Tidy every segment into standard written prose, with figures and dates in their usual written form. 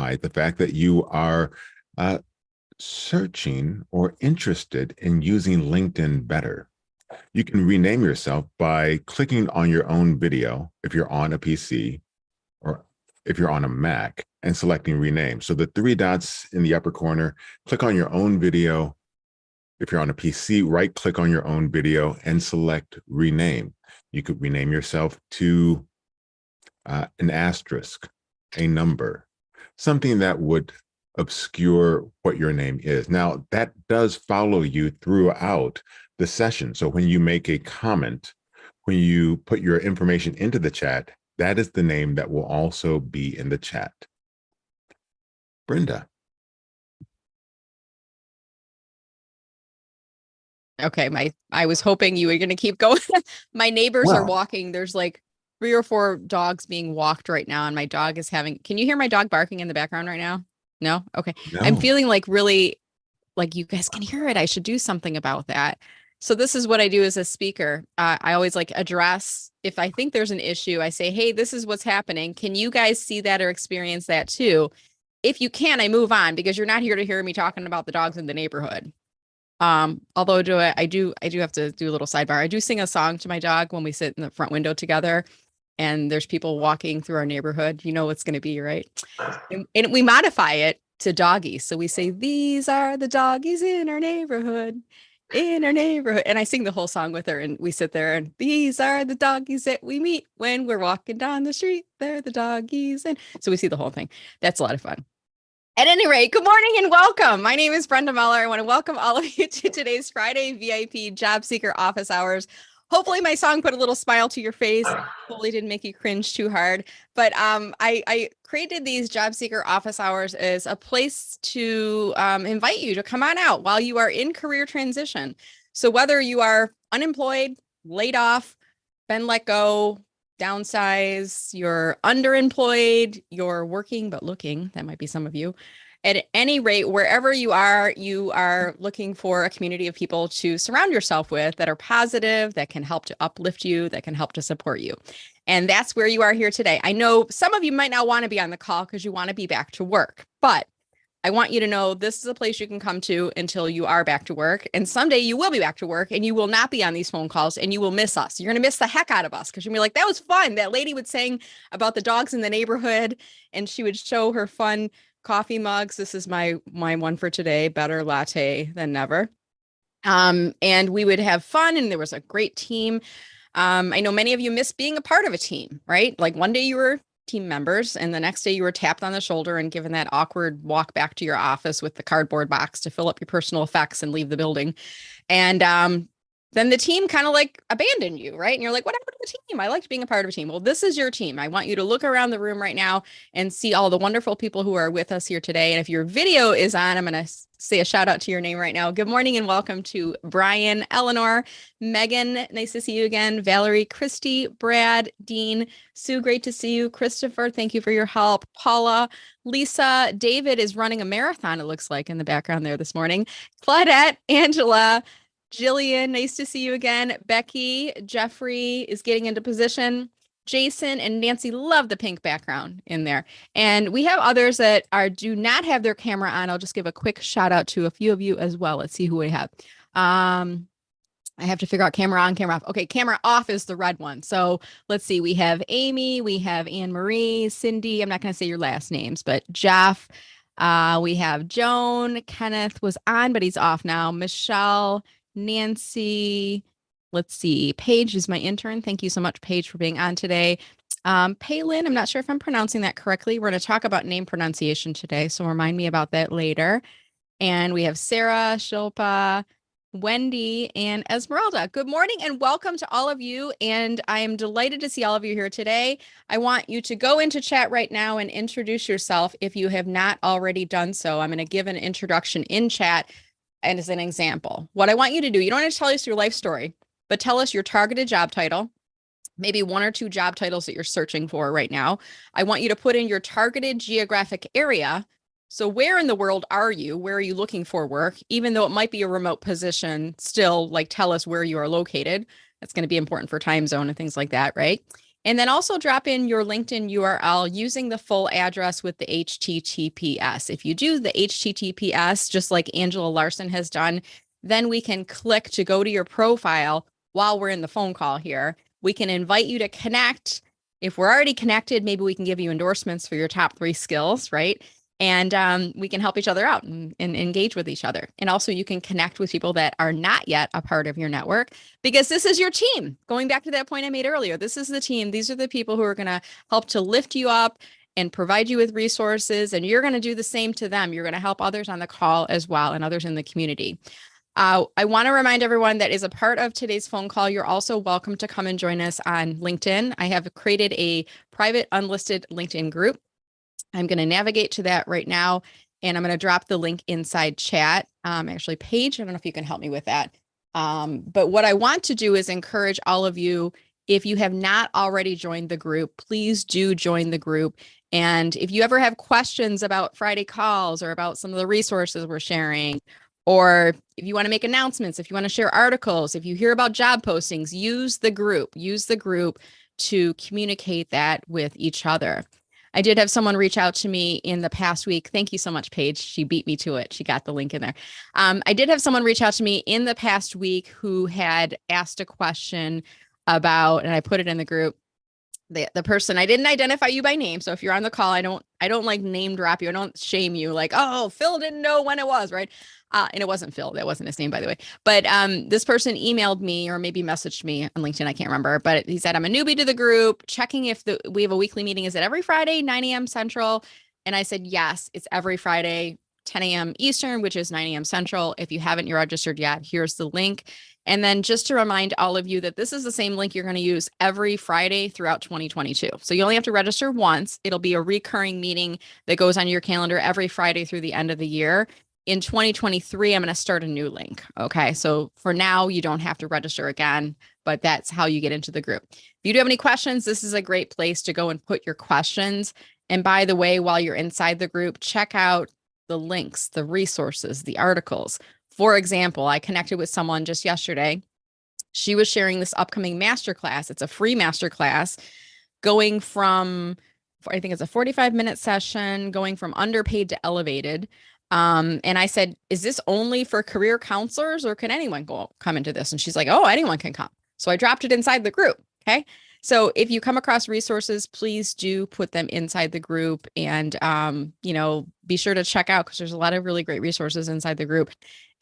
highlight the fact that you are searching or interested in using LinkedIn better. You can rename yourself by clicking on your own video if you're on a PC or if you're on a Mac and selecting rename. So the three dots in the upper corner, click on your own video. If you're on a PC, right click on your own video and select rename. You could rename yourself to an asterisk, a number, something that would obscure what your name is. Now, that does follow you throughout the session. So when you make a comment, when you put your information into the chat, that is the name that will also be in the chat. Brenda. Okay, I was hoping you were going to keep going. My neighbors are walking. There's like 3 or 4 dogs being walked right now, and my dog is having, can you hear my dog barking in the background right now? No? Okay. No. I'm feeling like really, like you guys can hear it. I should do something about that. So this is what I do as a speaker. I always like address, if I think there's an issue, I say, hey, this is what's happening. Can you guys see that or experience that too? If you can, I move on, because you're not here to hear me talking about the dogs in the neighborhood. Although I do have to do a little sidebar. I do sing a song to my dog when we sit in the front window together and there's people walking through our neighborhood. You know what's going to be, right? And we modify it to doggies. So we say, these are the doggies in our neighborhood, in our neighborhood. And I sing the whole song with her, and we sit there and these are the doggies that we meet when we're walking down the street. They're the doggies. And so we see the whole thing. That's a lot of fun. At any rate, good morning and welcome. My name is Brenda Meller. I want to welcome all of you to today's Friday VIP Job Seeker Office Hours. Hopefully my song put a little smile to your face. Hopefully didn't make you cringe too hard. But I created these Job Seeker Office Hours as a place to invite you to come on out while you are in career transition. So whether you are unemployed, laid off, been let go, downsize, you're underemployed, you're working but looking, that might be some of you. At any rate, wherever you are looking for a community of people to surround yourself with that are positive, that can help to uplift you, that can help to support you. And that's where you are here today. I know some of you might not want to be on the call because you want to be back to work, but I want you to know this is a place you can come to until you are back to work. And someday you will be back to work and you will not be on these phone calls and you will miss us. You're going to miss the heck out of us because you're going to be like, that was fun. That lady would sing about the dogs in the neighborhood and she would show her fun coffee mugs. This is my one for today, better latte than never. And we would have fun and there was a great team. I know many of you miss being a part of a team, right? Like one day you were team members and the next day you were tapped on the shoulder and given that awkward walk back to your office with the cardboard box to fill up your personal effects and leave the building. And then the team kind of like abandoned you, right? And you're like, what happened to the team? I liked being a part of a team. Well, this is your team. I want you to look around the room right now and see all the wonderful people who are with us here today. And if your video is on, I'm going to say a shout out to your name right now. Good morning and welcome to Brian, Eleanor, Megan, nice to see you again, Valerie, Christy, Brad, Dean, Sue, great to see you, Christopher, thank you for your help, Paula, Lisa, David is running a marathon, it looks like in the background there this morning, Claudette, Angela, Jillian, nice to see you again. Becky, Jeffrey is getting into position. Jason and Nancy love the pink background in there. And we have others that do not have their camera on. I'll just give a quick shout out to a few of you as well. Let's see who we have. I have to figure out camera on, camera off. Okay, camera off is the red one. So let's see. We have Amy, we have Anne Marie, Cindy. I'm not going to say your last names, but Jeff. We have Joan. Kenneth was on, but he's off now. Michelle, Nancy, let's see. Paige is my intern. Thank you so much, Paige, for being on today. Palin, I'm not sure if I'm pronouncing that correctly. We're going to talk about name pronunciation today, so remind me about that later. And we have Sarah, Shilpa, Wendy, and Esmeralda. Good morning and welcome to all of you. And I am delighted to see all of you here today. I want you to go into chat right now and introduce yourself if you have not already done so. I'm going to give an introduction in chat. And as an example, what I want you to do, you don't have to tell us your life story, but tell us your targeted job title, maybe 1 or 2 job titles that you're searching for right now. I want you to put in your targeted geographic area. So where in the world are you? Where are you looking for work? Even though it might be a remote position, still like tell us where you are located. That's going to be important for time zone and things like that, right? And then also drop in your LinkedIn URL using the full address with the HTTPS. If you do the HTTPS, just like Angela Larson has done, then we can click to go to your profile while we're in the phone call here. We can invite you to connect. If we're already connected, maybe we can give you endorsements for your top 3 skills, right? And we can help each other out and engage with each other. And also you can connect with people that are not yet a part of your network, because this is your team. Going back to that point I made earlier, this is the team. These are the people who are going to help to lift you up and provide you with resources. And you're going to do the same to them. You're going to help others on the call as well and others in the community. I want to remind everyone that is a part of today's phone call, you're also welcome to come and join us on LinkedIn. I have created a private unlisted LinkedIn group. I'm going to navigate to that right now, and I'm going to drop the link inside chat. Actually, Paige, I don't know if you can help me with that. But what I want to do is encourage all of you, if you have not already joined the group, please do join the group. And if you ever have questions about Friday calls or about some of the resources we're sharing, or if you want to make announcements, if you want to share articles, if you hear about job postings, use the group to communicate that with each other. I did have someone reach out to me in the past week. Thank you so much, Paige. She beat me to it. She got the link in there. I did have someone reach out to me in the past week who had asked a question about, and I put it in the group, the person, I didn't identify you by name. So if you're on the call, I don't like name drop you. I don't shame you like, oh, Phil didn't know when it was, right? And it wasn't Phil. That wasn't his name, by the way. But this person emailed me or maybe messaged me on LinkedIn. I can't remember. But he said, I'm a newbie to the group, checking if we have a weekly meeting. Is it every Friday, 9 a.m. Central? And I said, yes, it's every Friday, 10 a.m. Eastern, which is 9 a.m. Central. If you haven't registered yet, here's the link. And then just to remind all of you that this is the same link you're going to use every Friday throughout 2022. So you only have to register once. It'll be a recurring meeting that goes on your calendar every Friday through the end of the year. In 2023, I'm going to start a new link. Okay. So for now, you don't have to register again, but that's how you get into the group. If you do have any questions, this is a great place to go and put your questions. And by the way, while you're inside the group, check out the links, the resources, the articles. For example, I connected with someone just yesterday. She was sharing this upcoming masterclass. It's a free masterclass going from, I think it's a 45-minute session, going from underpaid to elevated. And I said, is this only for career counselors or can anyone come into this? And she's like, oh, anyone can come. So I dropped it inside the group. Okay. So if you come across resources, please do put them inside the group and, be sure to check out because there's a lot of really great resources inside the group.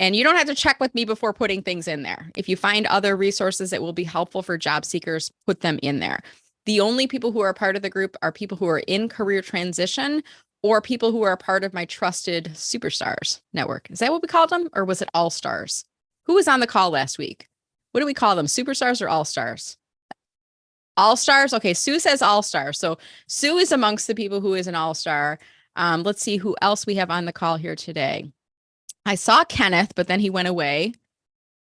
And you don't have to check with me before putting things in there. If you find other resources that will be helpful for job seekers, put them in there. The only people who are part of the group are people who are in career transition or people who are a part of my trusted superstars network. Is that what we called them? Or was it all stars? Who was on the call last week? What do we call them? Superstars or all stars? All stars. Okay. Sue says all stars. So Sue is amongst the people who is an all star. Let's see who else we have on the call here today. I saw Kenneth, but then he went away.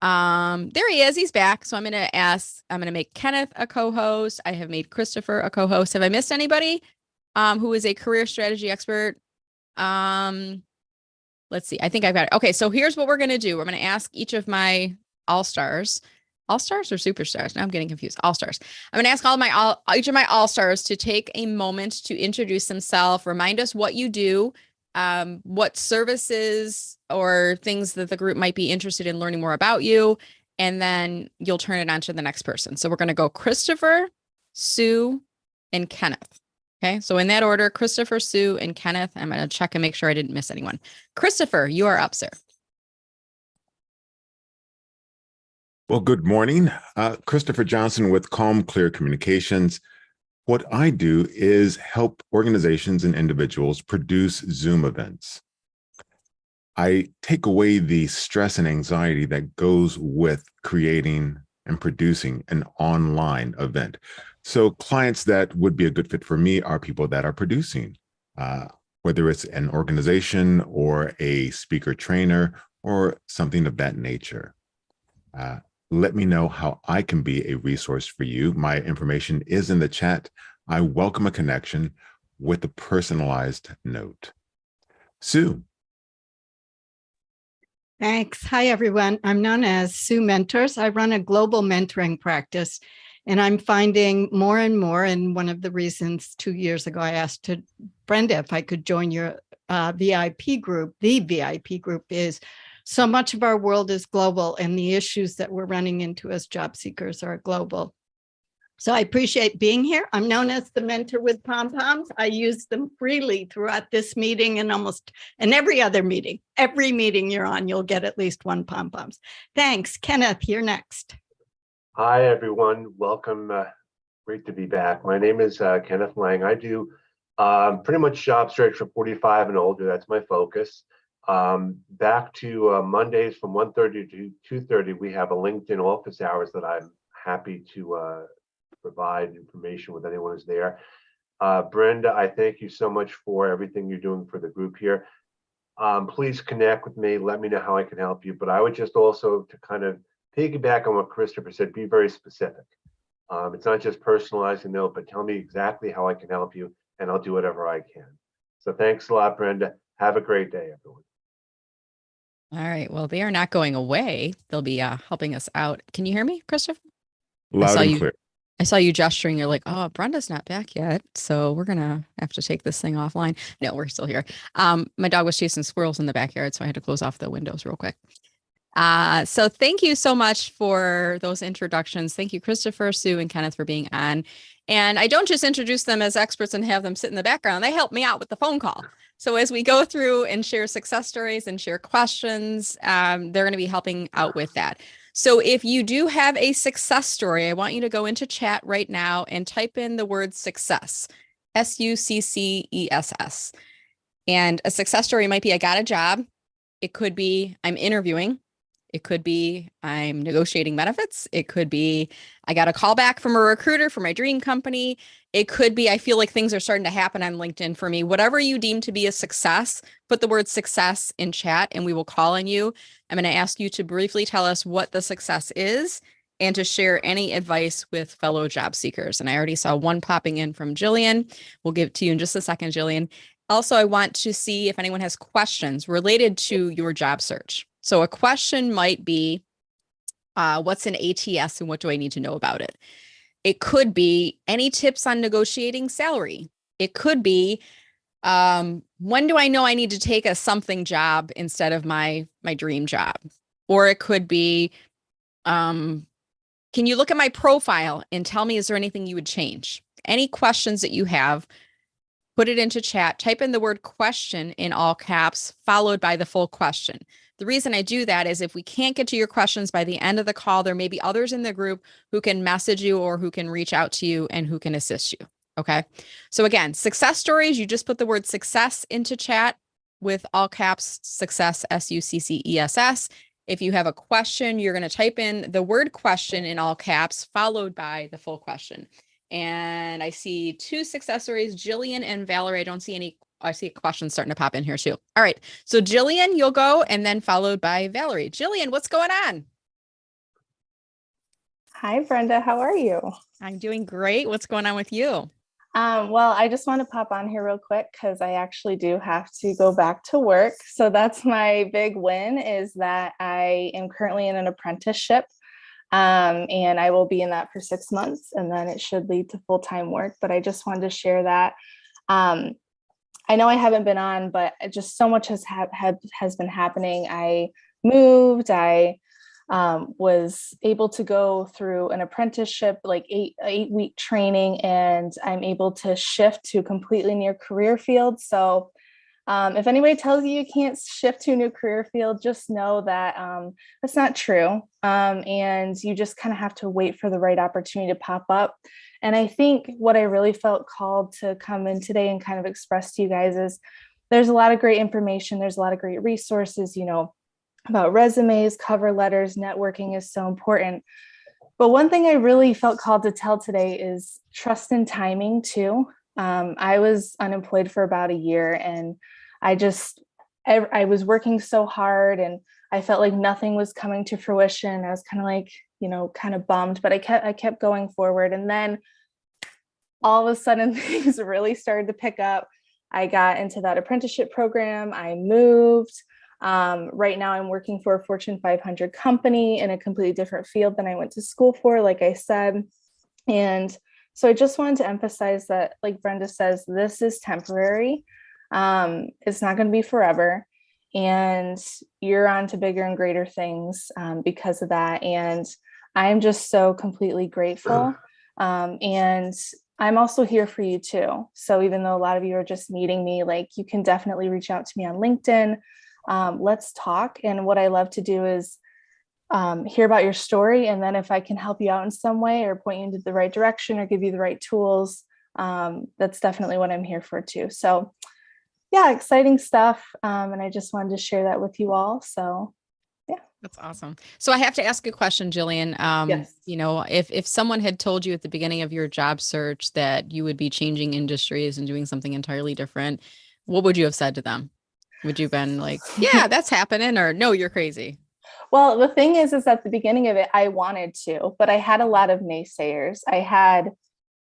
There he is. He's back. So I'm going to make Kenneth a co-host. I have made Christopher a co-host. Have I missed anybody? Who is a career strategy expert? Let's see. I think I've got it. Okay. So here's what we're going to do. We're going to ask each of my all-stars or superstars. Now I'm getting confused. All-stars. I'm going to ask each of my all-stars to take a moment to introduce themselves, remind us what you do, what services or things that the group might be interested in learning more about you, and then you'll turn it on to the next person. So we're going to go Christopher, Sue, and Kenneth. Okay, so in that order, Christopher, Sue, and Kenneth. I'm going to check and make sure I didn't miss anyone. Christopher, you are up, sir. Well, good morning. Christopher Johnson with Calm Clear Communications. What I do is help organizations and individuals produce Zoom events. I take away the stress and anxiety that goes with creating and producing an online event. So clients that would be a good fit for me are people that are producing, whether it's an organization or a speaker trainer or something of that nature. Let me know how I can be a resource for you. My information is in the chat. I welcome a connection with a personalized note. Sue. Thanks. Hi, everyone. I'm known as Sue Mentors. I run a global mentoring practice. And I'm finding more and more, and one of the reasons 2 years ago I asked Brenda if I could join your VIP group. The VIP group is so much of our world is global, and the issues that we're running into as job seekers are global. So I appreciate being here. I'm known as the mentor with pom-poms. I use them freely throughout this meeting and every other meeting. Every meeting you're on, you'll get at least one pom-poms. Thanks. Kenneth, you're next. Hi, everyone. Welcome. Great to be back. My name is Kenneth Lang. I do pretty much job search for 45 and older. That's my focus. Back to Mondays from 1:30 to 2:30, we have a LinkedIn office hours that I'm happy to provide information with anyone who's there. Brenda, I thank you so much for everything you're doing for the group here. Please connect with me. Let me know how I can help you. But I would just also, to kind of piggyback on what Christopher said, be very specific. It's not just personalizing note, but tell me exactly how I can help you, and I'll do whatever I can. So thanks a lot, Brenda. Have a great day, everyone. All right. Well, they are not going away. They'll be helping us out. Can you hear me, Christopher? Loud and clear. I saw you gesturing. You're like, oh, Brenda's not back yet. So we're going to have to take this thing offline. No, we're still here. My dog was chasing squirrels in the backyard, so I had to close off the windows real quick. So thank you so much for those introductions. Thank you, Christopher, Sue, and Kenneth for being on. And I don't just introduce them as experts and have them sit in the background. They help me out with the phone call. So as we go through and share success stories and share questions, they're going to be helping out with that. So if you do have a success story, I want you to go into chat right now and type in the word success, SUCCESS. And a success story might be, I got a job. It could be, I'm interviewing. It could be, I'm negotiating benefits. It could be, I got a call back from a recruiter for my dream company. It could be, I feel like things are starting to happen on LinkedIn for me. Whatever you deem to be a success, put the word success in chat and we will call on you. I'm going to ask you to briefly tell us what the success is and to share any advice with fellow job seekers. And I already saw one popping in from Jillian. We'll give it to you in just a second, Jillian. Also, I want to see if anyone has questions related to your job search. So a question might be, what's an ATS and what do I need to know about it? It could be any tips on negotiating salary. It could be, when do I know I need to take a something job instead of my dream job? Or it could be, can you look at my profile and tell me, is there anything you would change? Any questions that you have, put it into chat, type in the word question in all caps, followed by the full question. The reason I do that is if we can't get to your questions by the end of the call, there may be others in the group who can message you or who can reach out to you and who can assist you. Okay. So again, success stories, you just put the word success into chat with all caps, success, SUCCESS. If you have a question, you're going to type in the word question in all caps, followed by the full question. And I see two success stories, Jillian and Valerie. I don't see any. I see a question starting to pop in here too. All right. So Jillian, you'll go and then followed by Valerie. Jillian, what's going on? Hi, Brenda. How are you? I'm doing great. What's going on with you? Well, I just want to pop on here real quick because I actually do have to go back to work. So that's my big win, is that I am currently in an apprenticeship. And I will be in that for 6 months, and then it should lead to full-time work. But I just wanted to share that. I know I haven't been on, but just so much has been happening. I moved. I was able to go through an apprenticeship, like eight-week training, and I'm able to shift to a completely new career field. So if anybody tells you you can't shift to a new career field, just know that that's not true. And you just kind of have to wait for the right opportunity to pop up. And I think what I really felt called to come in today and kind of express to you guys is there's a lot of great information. There's a lot of great resources, about resumes, cover letters. Networking is so important. But one thing I really felt called to tell today is trust in timing too. I was unemployed for about a year, and I was working so hard, and I felt like nothing was coming to fruition. I was kind of like, kind of bummed, but I kept going forward. And then all of a sudden things really started to pick up. I got into that apprenticeship program. I moved. Right now I'm working for a Fortune 500 company in a completely different field than I went to school for, like I said. And so I just wanted to emphasize that, like Brenda says, this is temporary. It's not going to be forever. And you're on to bigger and greater things because of that. And I'm just so completely grateful. And I'm also here for you too. So even though a lot of you are just meeting me, like, you can definitely reach out to me on LinkedIn. Let's talk. And what I love to do is hear about your story. And then if I can help you out in some way or point you into the right direction or give you the right tools, that's definitely what I'm here for too. So yeah, exciting stuff. And I just wanted to share that with you all. So yeah. That's awesome. So I have to ask a question, Jillian. Yes. You know, if someone had told you at the beginning of your job search that you would be changing industries and doing something entirely different, what would you have said to them? Would you have been like, yeah, that's happening, or no, you're crazy? Well, the thing is at the beginning of it, I wanted to, but I had a lot of naysayers. I had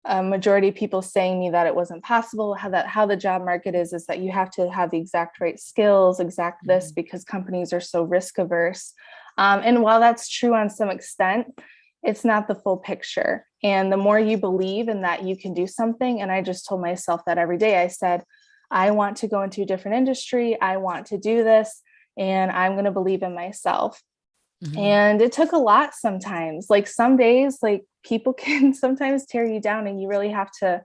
a majority of people saying me that it wasn't possible, how the job market is that you have to have the exact right skills, exact this, because companies are so risk averse. And while that's true on some extent, it's not the full picture. And the more you believe in that you can do something, and I just told myself that every day, I said, I want to go into a different industry. I want to do this, and I'm going to believe in myself. And it took a lot sometimes. Like some days, like people can sometimes tear you down, and you really have to,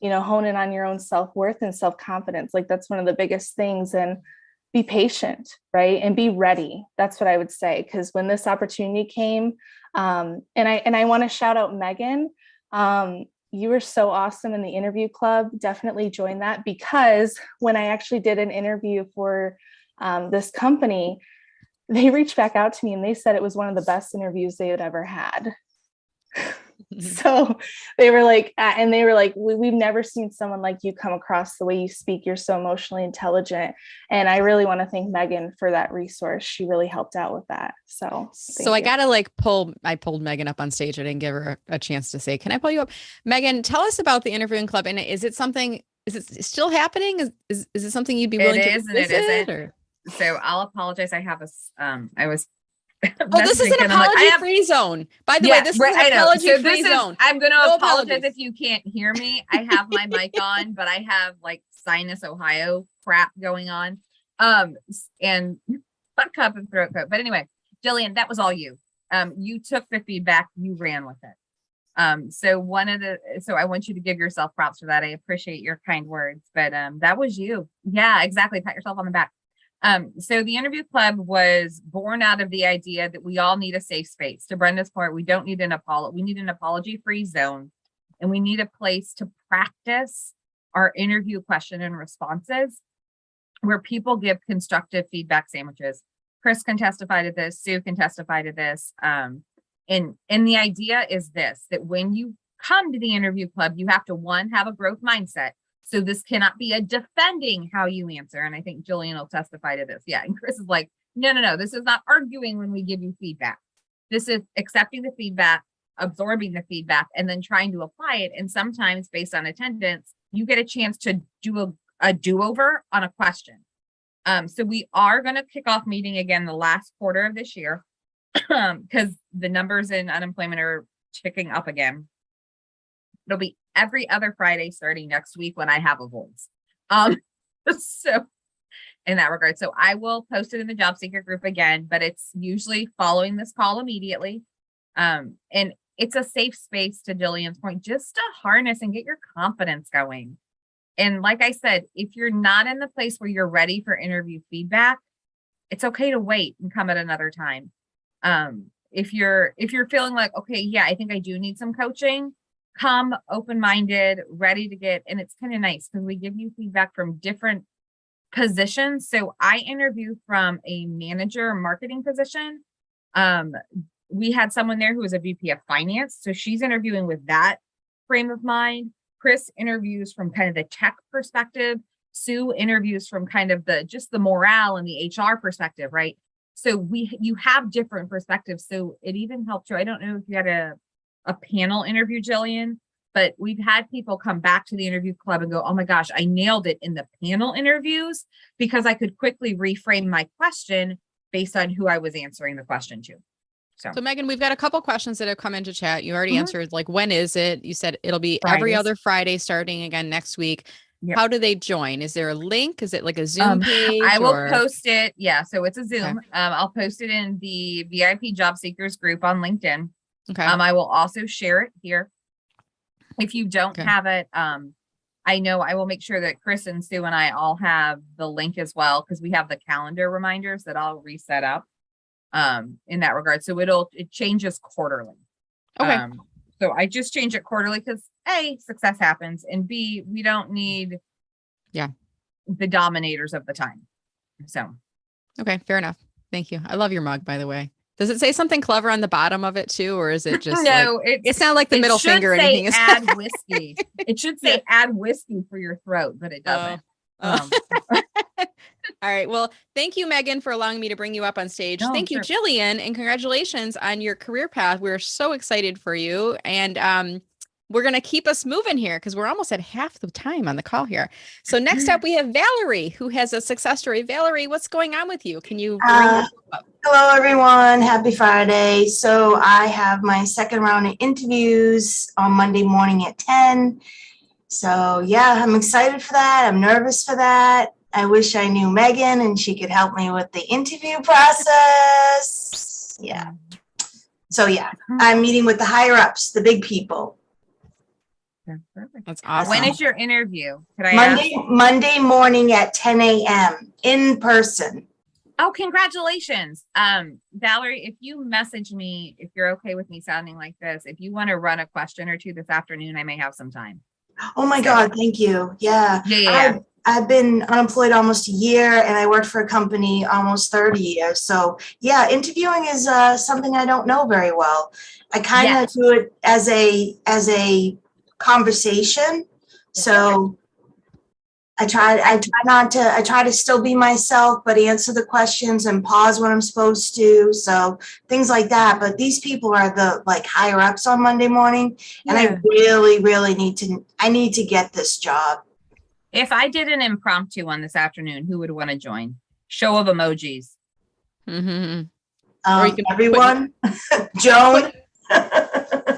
you know, hone in on your own self-worth and self-confidence. Like that's one of the biggest things. And be patient, right? And be ready. That's what I would say. Because when this opportunity came, and I want to shout out Megan. You were so awesome in the interview club. Definitely join that, because when I actually did an interview for this company, they reached back out to me and they said it was one of the best interviews they had ever had. So they were like, we've never seen someone like you come across the way you speak. You're so emotionally intelligent. And I really want to thank Megan for that resource. She really helped out with that. So I gotta I pulled Megan up on stage. I didn't give her a chance to say, can I pull you up? Megan, tell us about the interviewing club. And is it still happening? Is it something you'd be willing to visit? It isn't. So I'll apologize. I have I was. This is an apology-free zone. By the way, this is an apology-free zone. I'm going to apologize if you can't hear me. I have my mic on, but I have like sinus Ohio crap going on, and a cup and throat coat. But anyway, Jillian, that was all you. You took the feedback, you ran with it. So I want you to give yourself props for that. I appreciate your kind words, but that was you. Yeah, exactly. Pat yourself on the back. So the interview club was born out of the idea that we all need a safe space. To Brenda's point, we don't need we need an apology-free zone, and we need a place to practice our interview question and responses where people give constructive feedback sandwiches. Chris can testify to this. Sue can testify to this. And the idea is this, that when you come to the interview club, you have to, one, have a growth mindset. So this cannot be a defending how you answer. And I think Jillian will testify to this. Yeah. And Chris is like, no, this is not arguing when we give you feedback. This is accepting the feedback, absorbing the feedback, and then trying to apply it. And sometimes based on attendance, you get a chance to do a do-over on a question. So we are going to kick off meeting again the last quarter of this year because the numbers in unemployment are ticking up again. It'll be every other Friday starting next week when I have a voice. So in that regard, so I will post it in the job seeker group again, but it's usually following this call immediately. And it's a safe space, to Jillian's point, just to harness and get your confidence going. And like I said, if you're not in the place where you're ready for interview feedback, it's okay to wait and come at another time. If you're feeling like, okay, yeah, I think I do need some coaching, come open-minded, ready to get, and it's kind of nice because we give you feedback from different positions. So I interview from a manager marketing position. We had someone there who was a VP of finance. So she's interviewing with that frame of mind. Chris interviews from kind of the tech perspective. Sue interviews from kind of just the morale and the HR perspective, right? So you have different perspectives. So it even helped you. I don't know if you had a panel interview, Jillian, but we've had people come back to the interview club and go, oh my gosh, I nailed it in the panel interviews because I could quickly reframe my question based on who I was answering the question to. So Megan, we've got a couple questions that have come into chat. You already Mhm. answered, like, when is it? You said it'll be every Fridays. other Friday starting again next week. Yep. How do they join? Is there a link? Is it like a Zoom page? I will or- post it. Yeah, so it's a Zoom. Okay. I'll post it in the VIP Job Seekers group on LinkedIn. Okay. I will also share it here. If you don't Okay. have it, I know I will make sure that Chris and Sue and I all have the link as well, because we have the calendar reminders that I'll reset up in that regard. So it changes quarterly. Okay. So I just change it quarterly because A, success happens, and B, we don't need the dominators of the time. So Okay. Fair enough. Thank you. I love your mug, by the way. Does it say something clever on the bottom of it too? Or is it just no, it's not like the it middle should finger or say anything? add whiskey. It should say add whiskey for your throat, but it doesn't. Oh. All right. Well, thank you, Megan, for allowing me to bring you up on stage. No, Thank you, sure. Jillian, and congratulations on your career path. We're so excited for you. And we're going to keep us moving here because we're almost at half the time on the call here. So next up, we have Valerie, who has a success story. Valerie, what's going on with you? Can you bring yourself up? Hello, everyone. Happy Friday. So I have my second round of interviews on Monday morning at 10. So yeah, I'm excited for that. I'm nervous for that. I wish I knew Megan and she could help me with the interview process. Yeah. So yeah, I'm meeting with the higher ups, the big people. That's perfect. That's awesome. When is your interview? Could I ask? Monday morning at 10 a.m. in person. Oh, congratulations. Valerie, if you message me, if you're okay with me sounding like this, if you want to run a question or two this afternoon, I may have some time. Oh my God, thank you. Yeah. Yeah. I've been unemployed almost a year and I worked for a company almost 30 years. So yeah, interviewing is something I don't know very well. I kind of do it as a conversation. So I try to still be myself, but answer the questions and pause when I'm supposed to. So things like that. But these people are the higher ups on Monday morning. And I really, really need to get this job. If I did an impromptu one this afternoon, who would want to join? Show of emojis. Mm-hmm. Or you can everyone, Joan.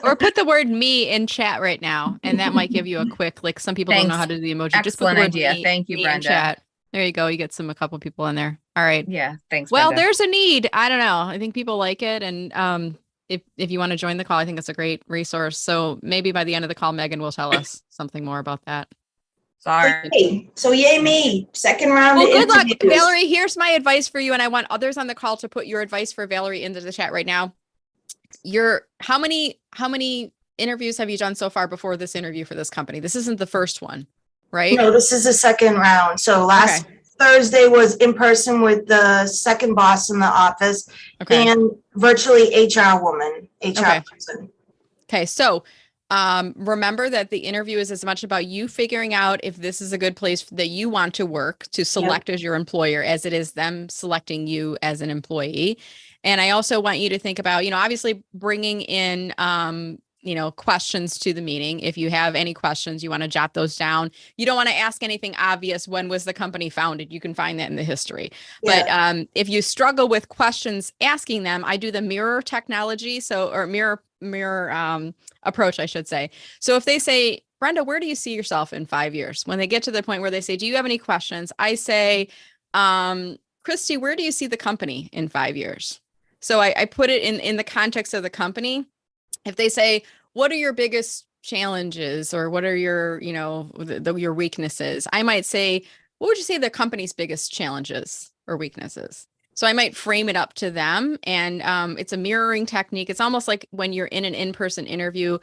Or put the word me in chat right now, and that might give you a quick, some people don't know how to do the emoji. Excellent Just put the word idea. Me, Thank you, me Brenda. in chat. There you go. You get a couple people in there. All right. Yeah. Thanks. Well, Brenda. there's a need. I don't know. I think people like it. And if you want to join the call, I think it's a great resource. So maybe by the end of the call, Megan will tell us something more about that. Sorry. So yay me. Second round. Well, good luck, Valerie. Here's my advice for you. And I want others on the call to put your advice for Valerie into the chat right now. How many interviews have you done so far before this interview for this company? This isn't the first one, right? No, this is the second round. So last Thursday was in person with the second boss in the office and virtually HR woman, HR person. Okay. So remember that the interview is as much about you figuring out if this is a good place that you want to work to select as your employer as it is them selecting you as an employee. And I also want you to think about, obviously bringing in, questions to the meeting. If you have any questions, you want to jot those down. You don't want to ask anything obvious. When was the company founded? You can find that in the history. But if you struggle with questions, asking them, I do the mirror technology. Or mirror approach, I should say. So if they say, Brenda, where do you see yourself in 5 years? When they get to the point where they say, do you have any questions? I say, Christy, where do you see the company in 5 years? So I put it in the context of the company. If they say, what are your biggest challenges or what are your, your weaknesses? I might say, what would you say the company's biggest challenges or weaknesses? So I might frame it up to them, and it's a mirroring technique. It's almost like when you're in an in-person interview,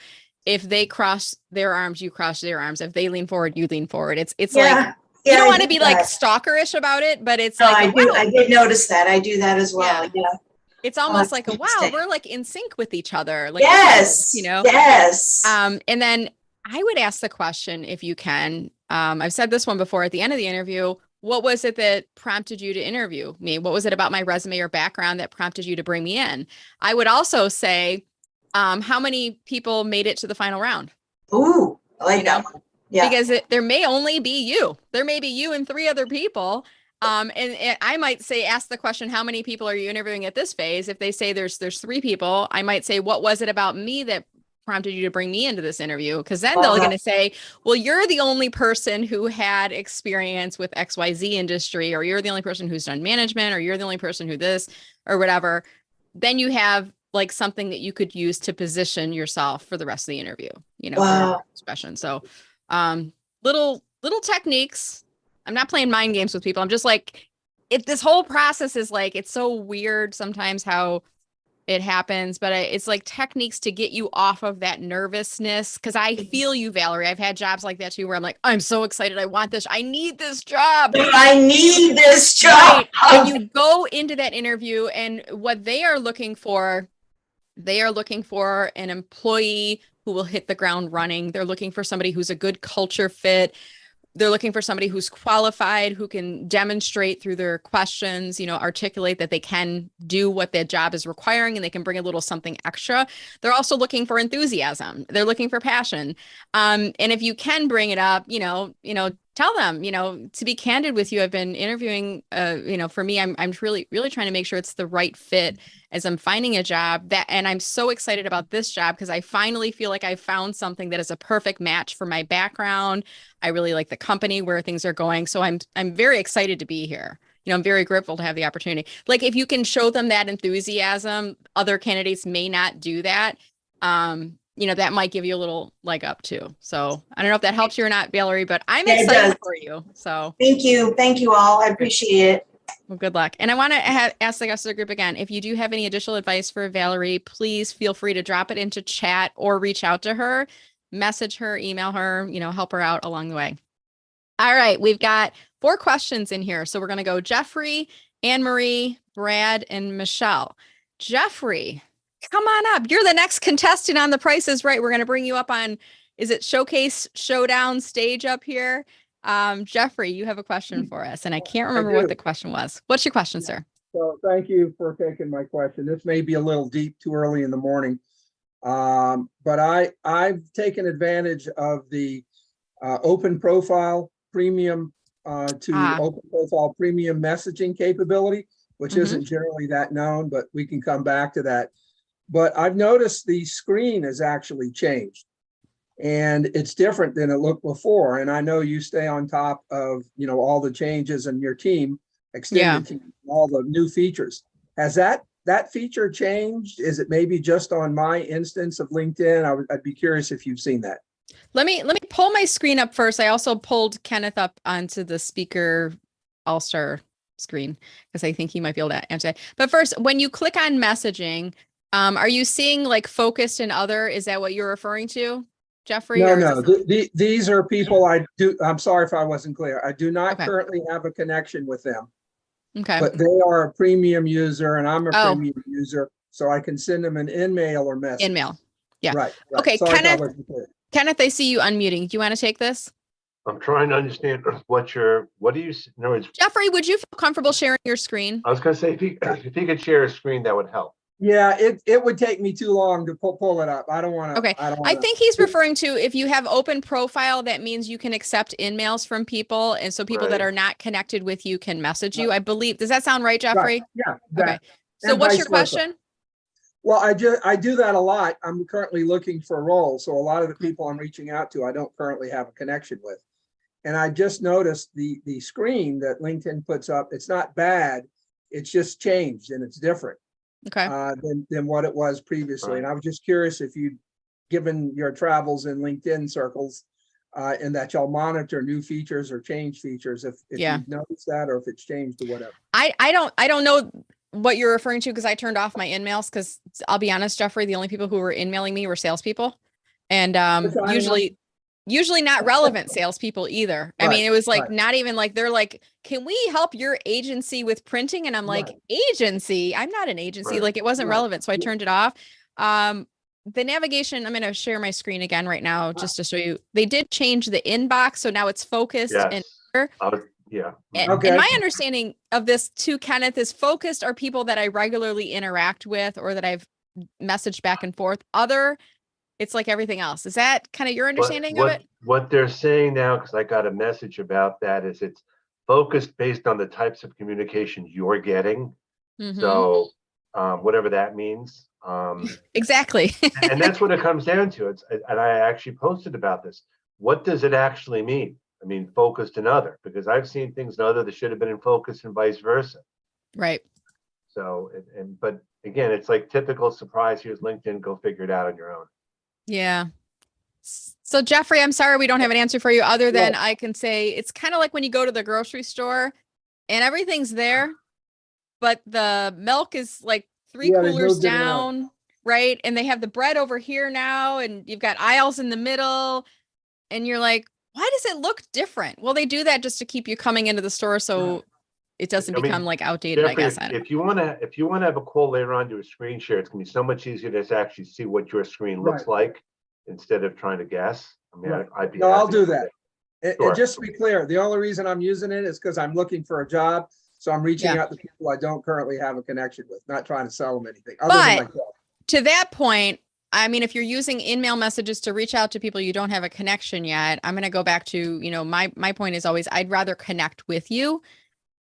if they cross their arms, you cross their arms. If they lean forward, you lean forward. It's like, you don't want to be stalkerish about it, but it's I did notice that. I do that as well. Yeah. It's almost like wow, we're in sync with each other. Yes. Yes. And then I would ask the question, if you can, I've said this one before at the end of the interview, what was it that prompted you to interview me? What was it about my resume or background that prompted you to bring me in? I would also say, how many people made it to the final round? Ooh, I like that one. Yeah. Because there may only be you. There may be you and 3 other people. And I might say, ask the question, how many people are you interviewing at this phase? If they say there's 3 people, I might say, what was it about me that prompted you to bring me into this interview? Because then they're going to say, well, you're the only person who had experience with XYZ industry, or you're the only person who's done management, or you're the only person who this or whatever. Then you have like something that you could use to position yourself for the rest of the interview, you know, for your expression. So little techniques. I'm not playing mind games with people. I'm just like, if this whole process is like, it's so weird sometimes how it happens, but it's like techniques to get you off of that nervousness. Cause I feel you, Valerie. I've had jobs like that too, where I'm like, I'm so excited. I want this. I need this job. I need this job. Right. And you go into that interview, and what they are looking for an employee who will hit the ground running. They're looking for somebody who's a good culture fit. They're looking for somebody who's qualified, who can demonstrate through their questions, you know, articulate that they can do what their job is requiring, and they can bring a little something extra. They're also looking for enthusiasm. They're looking for passion. And if you can bring it up, you know, tell them, you know, to be candid with you, I've been interviewing, you know, for me, I'm really trying to make sure it's the right fit as I'm finding a job and I'm so excited about this job because I finally feel like I found something that is a perfect match for my background. I really like the company, where things are going. So I'm very excited to be here. You know, I'm very grateful to have the opportunity. Like, if you can show them that enthusiasm, other candidates may not do that. You know, that might give you a little leg up too. So I don't know if that helps you or not, Valerie, but I'm excited for you. So thank you all. I appreciate it. Well, good luck. And I want to ask the rest of the group again, if you do have any additional advice for Valerie, please feel free to drop it into chat or reach out to her, message her, email her, you know, help her out along the way. All right. We've got 4 questions in here. So we're going to go Jeffrey, Anne Marie, Brad, and Michelle. Jeffrey, come on up. You're the next contestant on The Price is Right. We're going to bring you up on, is it Showcase Showdown stage up here? Jeffrey, you have a question for us, and I can't remember what the question was. What's your question, sir? So thank you for taking my question. This may be a little deep, too early in the morning, but I've taken advantage of the open profile premium open profile premium messaging capability, which isn't generally that known, but we can come back to that. But I've noticed the screen has actually changed, and it's different than it looked before. And I know you stay on top of, you know, all the changes in your team, extended team, all the new features. Has that feature changed? Is it maybe just on my instance of LinkedIn? I'd be curious if you've seen that. Let me pull my screen up first. I also pulled Kenneth up onto the speaker all-star screen because I think he might be able to answer that. But first, when you click on messaging, are you seeing like focused and other? Is that what you're referring to, Jeffrey? No. These are people I'm sorry if I wasn't clear. I do not currently have a connection with them. Okay. But they are a premium user and I'm a premium user. So I can send them an in-mail or message. In-mail. Yeah. Right. Okay, Sorry Kenneth, I see you unmuting. Do you want to take this? I'm trying to understand what do you, in other words, Jeffrey, would you feel comfortable sharing your screen? I was going to say, if he could share a screen, that would help. Yeah, it would take me too long to pull it up. I don't want to. Okay. I think he's referring to, if you have open profile, that means you can accept in-mails from people. And so people that are not connected with you can message you, I believe. Does that sound right, Jeffrey? Right. Yeah. Okay. So what's your question? Well, I do that a lot. I'm currently looking for a role. So a lot of the people I'm reaching out to, I don't currently have a connection with. And I just noticed the screen that LinkedIn puts up. It's not bad. It's just changed and it's different. Okay. Than what it was previously. And I was just curious if you'd given your travels in LinkedIn circles and that y'all monitor new features or change features, if you've noticed that or if it's changed or whatever. I don't know what you're referring to because I turned off my in-mails because I'll be honest, Jeffrey, the only people who were in-mailing me were salespeople. And usually not relevant salespeople either. I mean, it was like not even like, they're like, can we help your agency with printing? And I'm like, agency? I'm not an agency. Like it wasn't relevant. So I turned it off. The navigation, I'm going to share my screen again right now just to show you. They did change the inbox. So now it's focused. And my understanding of this too, Kenneth, is focused are people that I regularly interact with or that I've messaged back and forth. It's like everything else. Is that kind of your understanding of it? What they're saying now, because I got a message about that, is it's focused based on the types of communication you're getting. Mhm. So whatever that means. Exactly. And that's what it comes down to. And I actually posted about this. What does it actually mean? I mean, focused and other, because I've seen things in other that should have been in focus and vice versa. Right. So, but again, it's like typical surprise. Here's LinkedIn, go figure it out on your own. Yeah. So Jeffrey, I'm sorry we don't have an answer for you other than I can say it's kind of like when you go to the grocery store and everything's there, but the milk is like three Yeah, they coolers moved it around. down, right? And they have the bread over here now, and you've got aisles in the middle, and you're like, why does it look different? Well, they do that just to keep you coming into the store so it doesn't become like outdated, Jeffrey, I guess. if you want to have a call later on, do a screen share. It's gonna be so much easier to actually see what your screen looks like instead of trying to guess. I mean, I'd be No, I'll happy do to that. Sure. And just to be clear, the only reason I'm using it is because I'm looking for a job. So I'm reaching out to people I don't currently have a connection with, not trying to sell them anything other than myself. To that point, I mean, if you're using in-mail messages to reach out to people you don't have a connection yet, I'm going to go back to, my point is always, I'd rather connect with you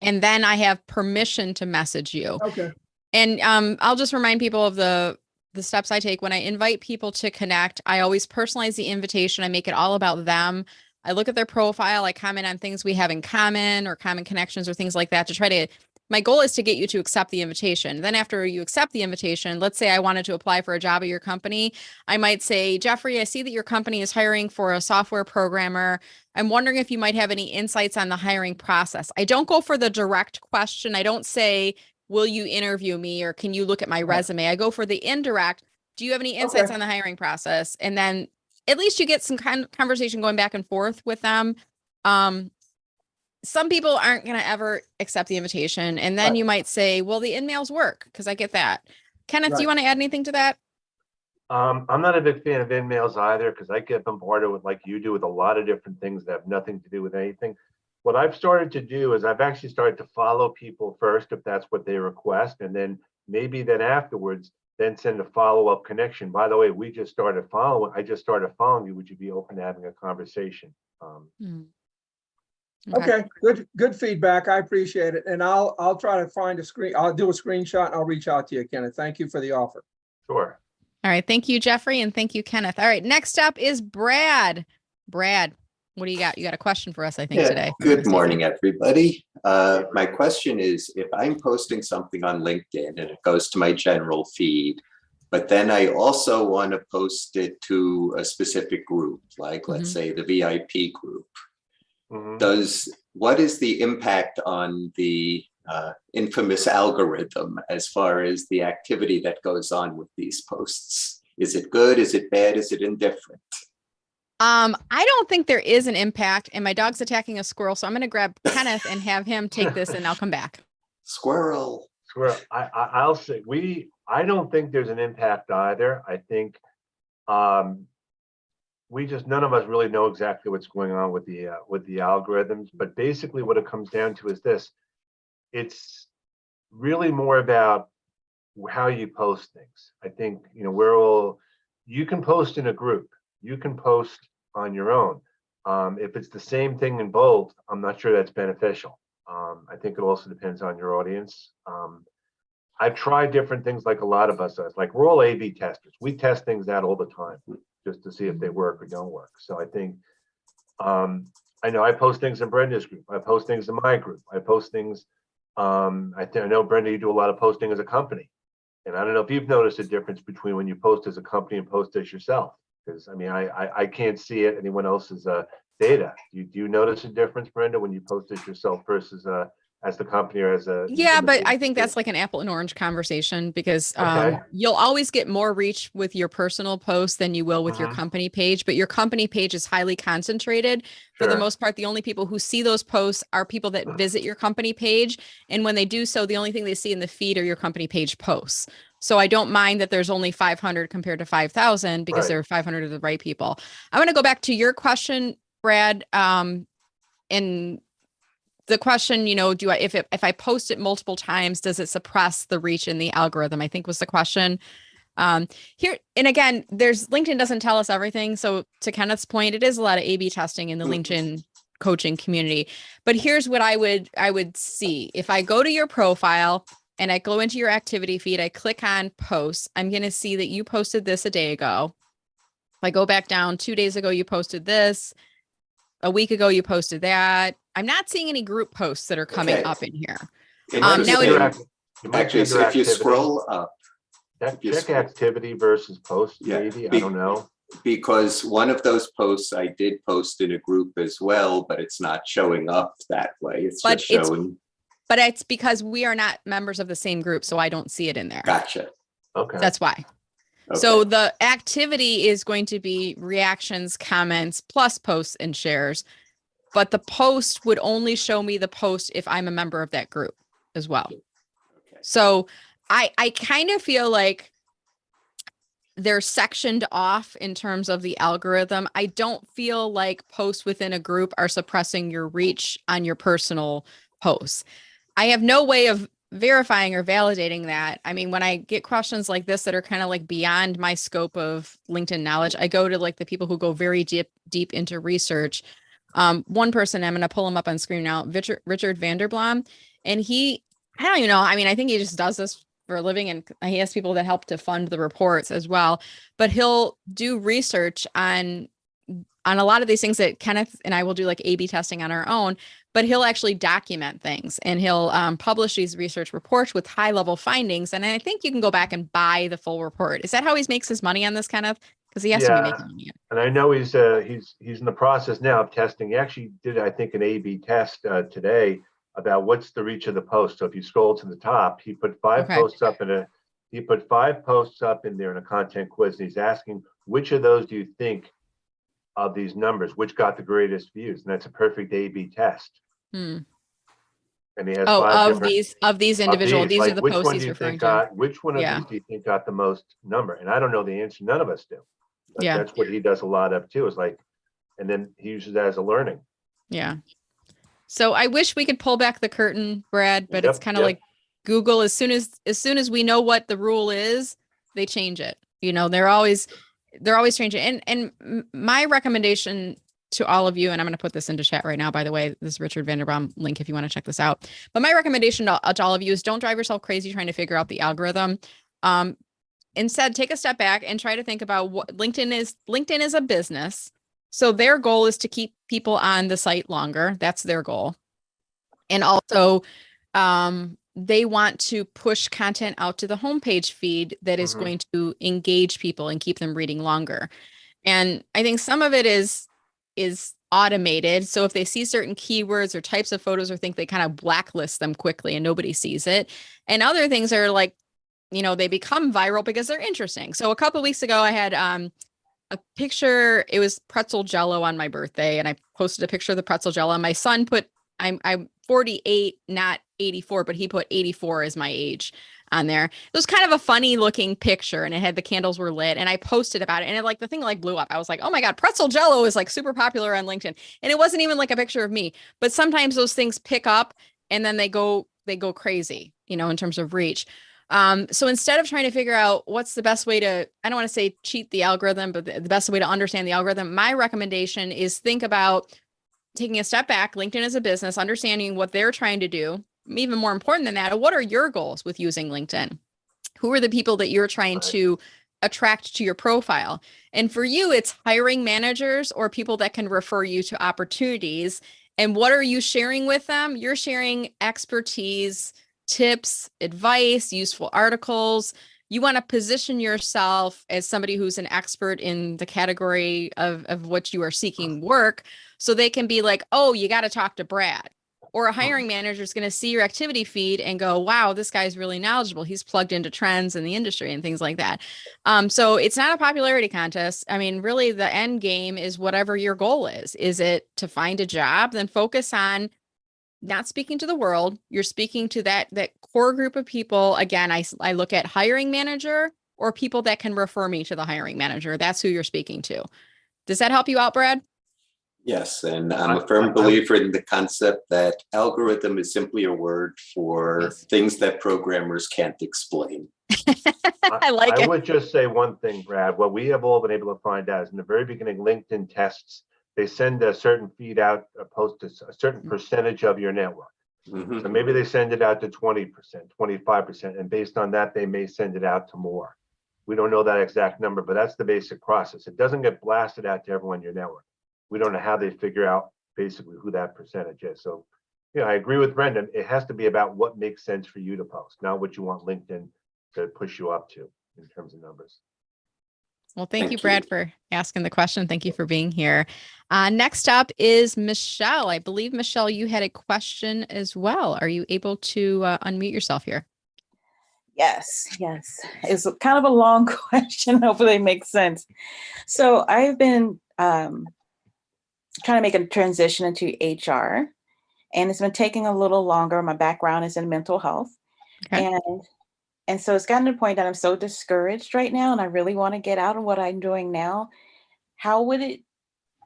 and then I have permission to message you. Okay. And I'll just remind people of the steps I take when I invite people to connect. I always personalize the invitation. I make it all about them. I look at their profile. I comment on things we have in common or common connections or things like that to try to, my goal is to get you to accept the invitation. Then after you accept the invitation, let's say I wanted to apply for a job at your company. I might say, Jeffrey, I see that your company is hiring for a software programmer. I'm wondering if you might have any insights on the hiring process. I don't go for the direct question. I don't say, will you interview me or can you look at my resume? I go for the indirect. Do you have any insights on the hiring process? And then at least you get some kind of conversation going back and forth with them. Some people aren't going to ever accept the invitation. And then you might say, well, the in-mails work because I get that. Kenneth, do you want to add anything to that? I'm not a big fan of in-mails either because I get bombarded with, like you do, with a lot of different things that have nothing to do with anything. What I've started to do is I've actually started to follow people first if that's what they request. And then maybe then afterwards, then send a follow-up connection. By the way, I just started following you. Would you be open to having a conversation? Okay, good feedback. I appreciate it. And I'll try to find a screen. I'll do a screenshot and I'll reach out to you, Kenneth. Thank you for the offer. Sure. All right. Thank you, Jeffrey. And thank you, Kenneth. All right. Next up is Brad. Brad, what do you got? You got a question for us, I think, today. Good morning, everybody. My question is, if I'm posting something on LinkedIn and it goes to my general feed, but then I also want to post it to a specific group, like let's say the VIP group, what is the impact on the infamous algorithm as far as the activity that goes on with these posts? Is it good? Is it bad? Is it indifferent? I don't think there is an impact, and my dog's attacking a squirrel, so I'm going to grab Kenneth and have him take this, and I'll come back. Squirrel. I'll say I don't think there's an impact either. I think none of us really know exactly what's going on with the algorithms, but basically what it comes down to is this: it's really more about how you post things. I think you can post in a group, you can post on your own. If it's the same thing in both, I'm not sure that's beneficial. I think it also depends on your audience. I've tried different things like a lot of us are. Like we're all A/B testers. We test things out all the time just to see if they work or don't work. So I think, I know I post things in Brenda's group. I post things in my group. I post things, I know Brenda, you do a lot of posting as a company. And I don't know if you've noticed a difference between when you post as a company and post as yourself. Because I mean, I can't see it, anyone else's data. Do you notice a difference, Brenda, when you post as yourself versus as the company or as a? Yeah, but I think that's like an apple and orange conversation because you'll always get more reach with your personal post than you will with your company page. But your company page is highly concentrated. For the most part, the only people who see those posts are people that visit your company page. And when they do so, the only thing they see in the feed are your company page posts. So I don't mind that there's only 500 compared to 5,000 because there are 500 of the right people. I want to go back to your question, Brad. And the question, if I post it multiple times, does it suppress the reach in the algorithm? I think was the question here. And again, LinkedIn doesn't tell us everything. So to Kenneth's point, it is a lot of A/B testing in the LinkedIn coaching community. But here's what I would see. If I go to your profile and I go into your activity feed, I click on posts, I'm going to see that you posted this a day ago. If I go back down 2 days ago, you posted this. A week ago, you posted that. I'm not seeing any group posts that are coming up in here. Now, Actually, so if you scroll up, check activity versus post, maybe, I don't know. Because one of those posts I did post in a group as well, but it's not showing up that way. It's just showing. But it's because we are not members of the same group, so I don't see it in there. Gotcha. Okay. That's why. Okay. So the activity is going to be reactions, comments, plus posts and shares. But the post would only show me the post if I'm a member of that group as well. Okay. So I kind of feel like they're sectioned off in terms of the algorithm. I don't feel like posts within a group are suppressing your reach on your personal posts. I have no way of verifying or validating that. I mean, when I get questions like this that are kind of like beyond my scope of LinkedIn knowledge, I go to like the people who go very deep into research. One person, I'm going to pull him up on screen now, Richard Vanderblom, and I don't even know. I mean, I think he just does this for a living, and he has people that help to fund the reports as well, but he'll do research on a lot of these things that Kenneth and I will do like A/B testing on our own, but he'll actually document things and he'll publish these research reports with high level findings. And I think you can go back and buy the full report. Is that how he makes his money on this, Kenneth? Because he has to be making money. And I know he's in the process now of testing. He actually did, I think, an A/B test today about what's the reach of the post. So if you scroll to the top, he put five posts up in there in a content quiz, and he's asking which of those do you think of these numbers, which got the greatest views, and that's a perfect A/B test. And he has of these individual. These are the posts he's referring to. Which one of these do you think got the most number? And I don't know the answer. None of us do. But that's what he does a lot of too. Is like, and then he uses that as a learning. Yeah. So I wish we could pull back the curtain, Brad, but it's kind of like Google. As soon as we know what the rule is, they change it. You know, they're always changing. And my recommendation to all of you, and I'm going to put this into chat right now, by the way, this Richard Vanderblom link, if you want to check this out. But my recommendation to all of you is don't drive yourself crazy trying to figure out the algorithm. Instead, take a step back and try to think about what LinkedIn is. LinkedIn is a business. So their goal is to keep people on the site longer. That's their goal. And also, they want to push content out to the homepage feed that is going to engage people and keep them reading longer. And I think some of it is automated. So if they see certain keywords or types of photos or think, they kind of blacklist them quickly and nobody sees it. And other things are like, you know, they become viral because they're interesting. So a couple of weeks ago, I had a picture. It was pretzel jello on my birthday, and I posted a picture of the pretzel jello. And my son put, I'm 48, not 84, but he put 84 as my age on there. It was kind of a funny looking picture, and it had the candles were lit, and I posted about it, and the thing blew up. I was like, oh my God, pretzel jello is like super popular on LinkedIn. And it wasn't even like a picture of me, but sometimes those things pick up and then they go crazy, you know, in terms of reach. So instead of trying to figure out what's the best way to, I don't want to say cheat the algorithm, but the best way to understand the algorithm, my recommendation is think about taking a step back. LinkedIn is a business, understanding what they're trying to do. Even more important than that, what are your goals with using LinkedIn? Who are the people that you're trying to attract to your profile? And for you, it's hiring managers or people that can refer you to opportunities. And what are you sharing with them? You're sharing expertise, tips, advice, useful articles. You want to position yourself as somebody who's an expert in the category of what you are seeking work, so they can be like, oh, you got to talk to Brad. Or a hiring manager is going to see your activity feed and go, wow, this guy's really knowledgeable. He's plugged into trends in the industry and things like that. So it's not a popularity contest. I mean, really the end game is whatever your goal is. Is it to find a job? Then focus on not speaking to the world. You're speaking to that core group of people. Again, I look at hiring manager or people that can refer me to the hiring manager. That's who you're speaking to. Does that help you out, Brad? Yes, and I'm a firm believer in the concept that algorithm is simply a word for things that programmers can't explain. I would just say one thing, Brad. What we have all been able to find out is in the very beginning, LinkedIn tests they send a certain feed out, post to a certain percentage of your network. Mhm. So maybe they send it out to 20%, 25%, and based on that, they may send it out to more. We don't know that exact number, but that's the basic process. It doesn't get blasted out to everyone in your network. We don't know how they figure out basically who that percentage is. So, I agree with Brendan. It has to be about what makes sense for you to post, not what you want LinkedIn to push you up to in terms of numbers. Well, thank you, Thank Brad, you. for asking the question. Thank you for being here. Next up is Michelle. I believe, Michelle, you had a question as well. Are you able to unmute yourself here? Yes. It's kind of a long question. Hopefully it makes sense. So I've been trying to make a transition into HR, and it's been taking a little longer. My background is in mental health. Okay. And so it's gotten to the point that I'm so discouraged right now, and I really want to get out of what I'm doing now. How would it,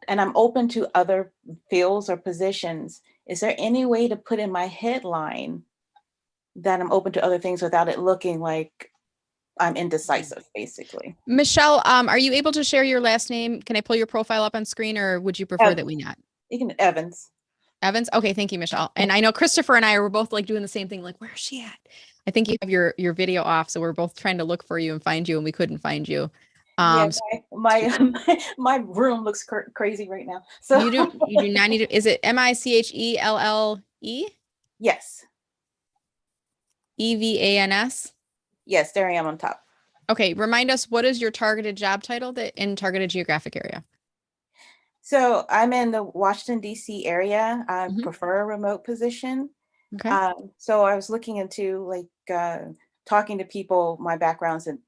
and I'm open to other fields or positions. Is there any way to put in my headline that I'm open to other things without it looking like I'm indecisive, basically? Michelle, are you able to share your last name? Can I pull your profile up on screen, or would you prefer that we not? You can, Evans. Evans? Okay, thank you, Michelle. And I know Christopher and I were both like doing the same thing, like, where's she at? I think you have your video off, so we're both trying to look for you and find you, and we couldn't find you. Yeah, So my room looks crazy right now. So you do not need to. Is it MICHELLE? yes, EVANS? yes, there I am on top. Okay, remind us, what is your targeted job title that in targeted geographic area? So I'm in the Washington, D.C. area. I Mhm. prefer a remote position. Okay. So I was looking into talking to people. My background's in,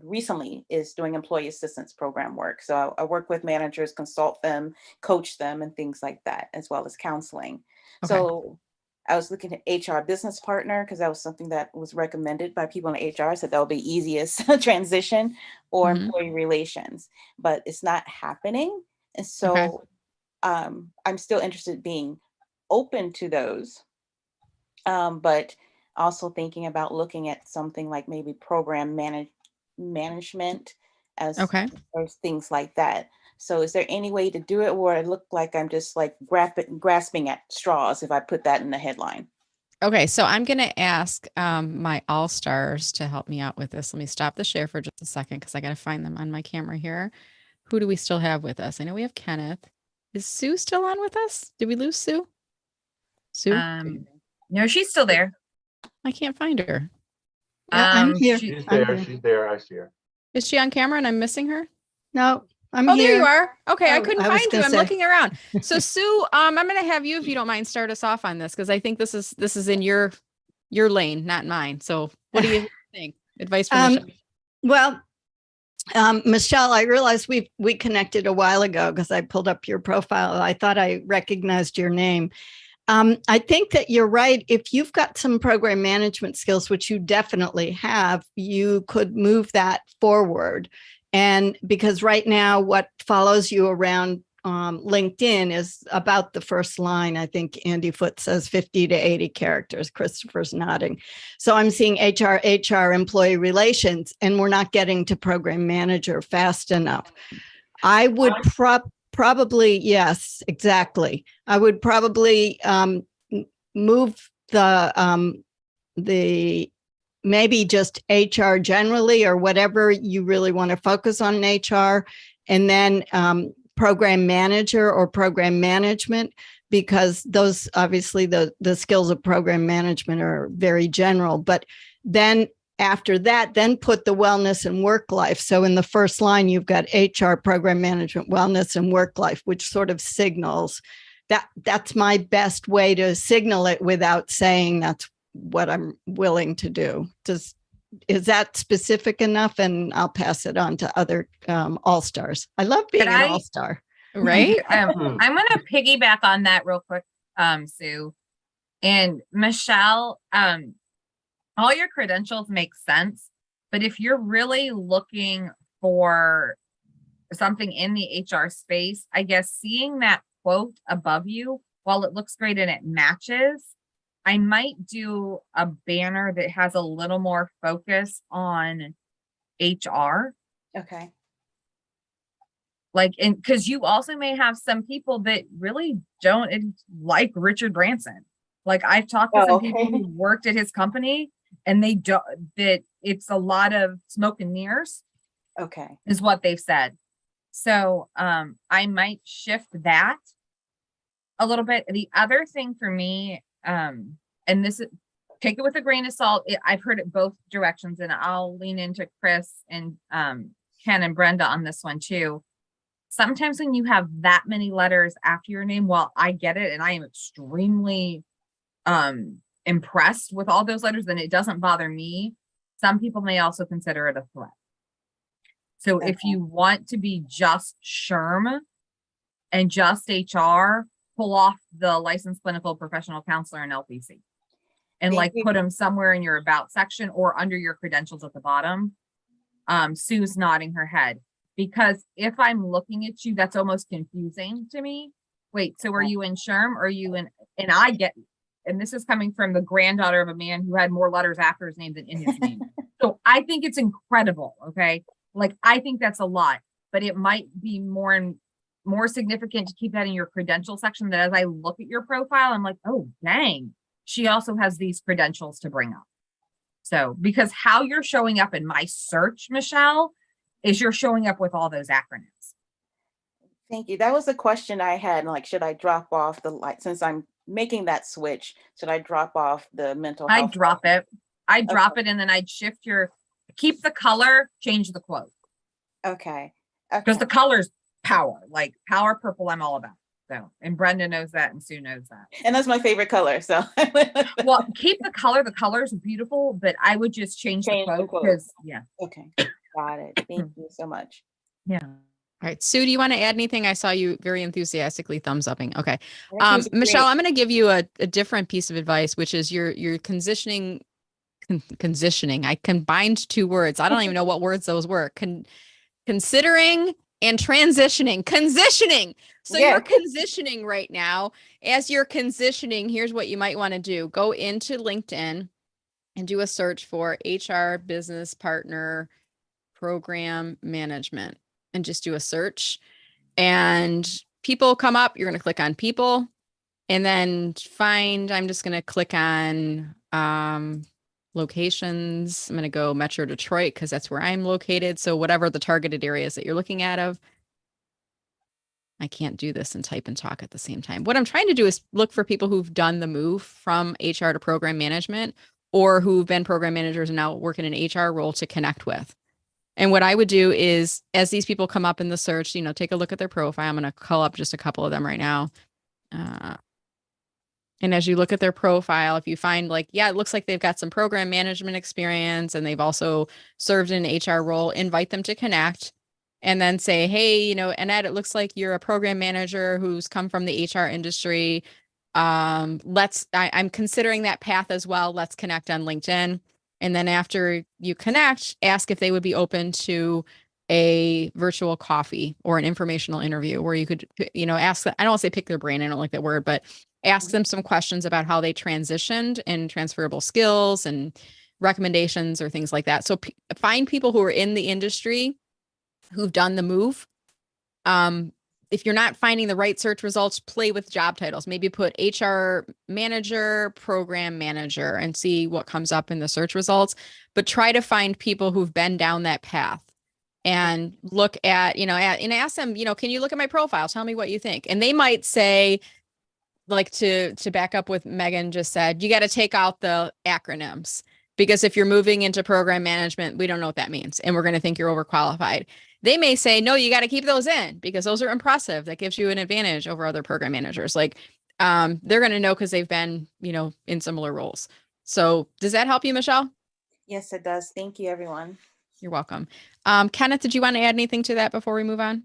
recently is doing employee assistance program work. So I work with managers, consult them, coach them, and things like that, as well as counseling. Okay. So I was looking at HR business partner because that was something that was recommended by people in HR. So that would be easiest transition, or Mhm. employee relations, but it's not happening. And Okay. so I'm still interested in being open to those, but also thinking about looking at something like maybe program management Okay. or things like that. So is there any way to do it where it look like I'm just like grasping at straws if I put that in the headline? Okay, so I'm going to ask my all-stars to help me out with this. Let me stop the share for just a second because I got to find them on my camera here. Who do we still have with us? I know we have Kenneth. Is Sue still on with us? Did we lose Sue? Sue? No, she's still there. I can't find her. Yeah, I'm here. She's I'm there. here. She's there. I see her. Is she on camera and I'm missing her? No, I'm Oh, here. there you are. Okay, I Oh, couldn't I was find you. gonna I'm say. looking around. So Sue, I'm going to have you, if you don't mind, start us off on this because I think this is in your lane, not mine. So what do you think? Advice from Michelle? Well, Michelle, I realized we connected a while ago because I pulled up your profile. I thought I recognized your name. I think that you're right. If you've got some program management skills, which you definitely have, you could move that forward. And because right now, what follows you around LinkedIn is about the first line. I think Andy Foote says 50 to 80 characters. Christopher's nodding. So I'm seeing HR, employee relations, and we're not getting to program manager fast enough. I would probably, yes, exactly. I would probably move the maybe just HR generally or whatever you really want to focus on in HR, and then program manager or program management, because those obviously the skills of program management are very general. But then after that, then put the wellness and work life. So in the first line, you've got HR, program management, wellness, and work life, which sort of signals that's my best way to signal it without saying that's what I'm willing to do. Is that specific enough? And I'll pass it on to other all-stars. I love being an all-star. Right? I'm going to piggyback on that real quick, Sue. And Michelle, all your credentials make sense, but if you're really looking for something in the HR space, I guess seeing that quote above you, while it looks great and it matches, I might do a banner that has a little more focus on HR. Okay. Like, and because you also may have some people that really don't like Richard Branson. Like, I've talked to some people who worked at his company, and they don't, that it's a lot of smoke and mirrors. Okay. Is what they've said. So I might shift that a little bit. The other thing for me, and this is, take it with a grain of salt. I've heard it both directions, and I'll lean into Chris and Ken and Brenda on this one too. Sometimes when you have that many letters after your name, while I get it, and I am extremely impressed with all those letters, then it doesn't bother me. Some people may also consider it a threat. So if you want to be just SHRM and just HR, pull off the licensed clinical professional counselor and LPC. And like put them somewhere in your about section or under your credentials at the bottom. Sue's nodding her head. Because if I'm looking at you, that's almost confusing to me. Wait, so are you in SHRM or are you in, and I get, and this is coming from the granddaughter of a man who had more letters after his name than in his name. So I think it's incredible. Okay. Like, I think that's a lot, but it might be more and more significant to keep that in your credential section, that as I look at your profile, I'm like, oh, dang, she also has these credentials to bring up. So, because how you're showing up in my search, Michelle, is you're showing up with all those acronyms. Thank you. That was a question I had. Like, should I drop off the, like, since I'm making that switch, should I drop off the mental health? I'd drop it. I'd drop it, and then I'd shift your, keep the color, change the quote. Okay. Because the color's power, like power purple, I'm all about. So, and Brenda knows that, and Sue knows that. And that's my favorite color. So, well, keep the color. The color's beautiful, but I would just change the quote because, yeah. Okay. Got it. Thank you so much. Yeah. All right. Sue, do you want to add anything? I saw you very enthusiastically thumbs upping. Okay. Michelle, I'm going to give you a different piece of advice, which is your conditioning. I combined two words. I don't even know what words those were. Considering and transitioning. Conditioning. So you're conditioning right now. As you're conditioning, here's what you might want to do. Go into LinkedIn and do a search for HR business partner program management, and just do a search, and people come up. You're going to click on people, and then find, I'm just going to click on locations. I'm going to go Metro Detroit because that's where I'm located. So whatever the targeted areas that you're looking at of, I can't do this and type and talk at the same time. What I'm trying to do is look for people who've done the move from HR to program management, or who've been program managers and now work in an HR role to connect with. And what I would do is, as these people come up in the search, take a look at their profile. I'm going to call up just a couple of them right now. And as you look at their profile, if you find like, yeah, it looks like they've got some program management experience and they've also served in an HR role, invite them to connect, and then say, hey, Annette, it looks like you're a program manager who's come from the HR industry. I'm considering that path as well. Let's connect on LinkedIn. And then after you connect, ask if they would be open to a virtual coffee or an informational interview where you could, ask them. I don't want to say pick their brain. I don't like that word, but ask them some questions about how they transitioned and transferable skills and recommendations or things like that. So find people who are in the industry who've done the move. If you're not finding the right search results, play with job titles. Maybe put HR manager, program manager, and see what comes up in the search results. But try to find people who've been down that path and look at, and ask them, can you look at my profile? Tell me what you think. And they might say, like, to back up what Megan just said, you got to take out the acronyms, because if you're moving into program management, we don't know what that means. And we're going to think you're overqualified. They may say, no, you got to keep those in because those are impressive. That gives you an advantage over other program managers. Like, they're going to know because they've been, in similar roles. So does that help you, Michelle? Yes, it does. Thank you, everyone. You're welcome. Kenneth, did you want to add anything to that before we move on?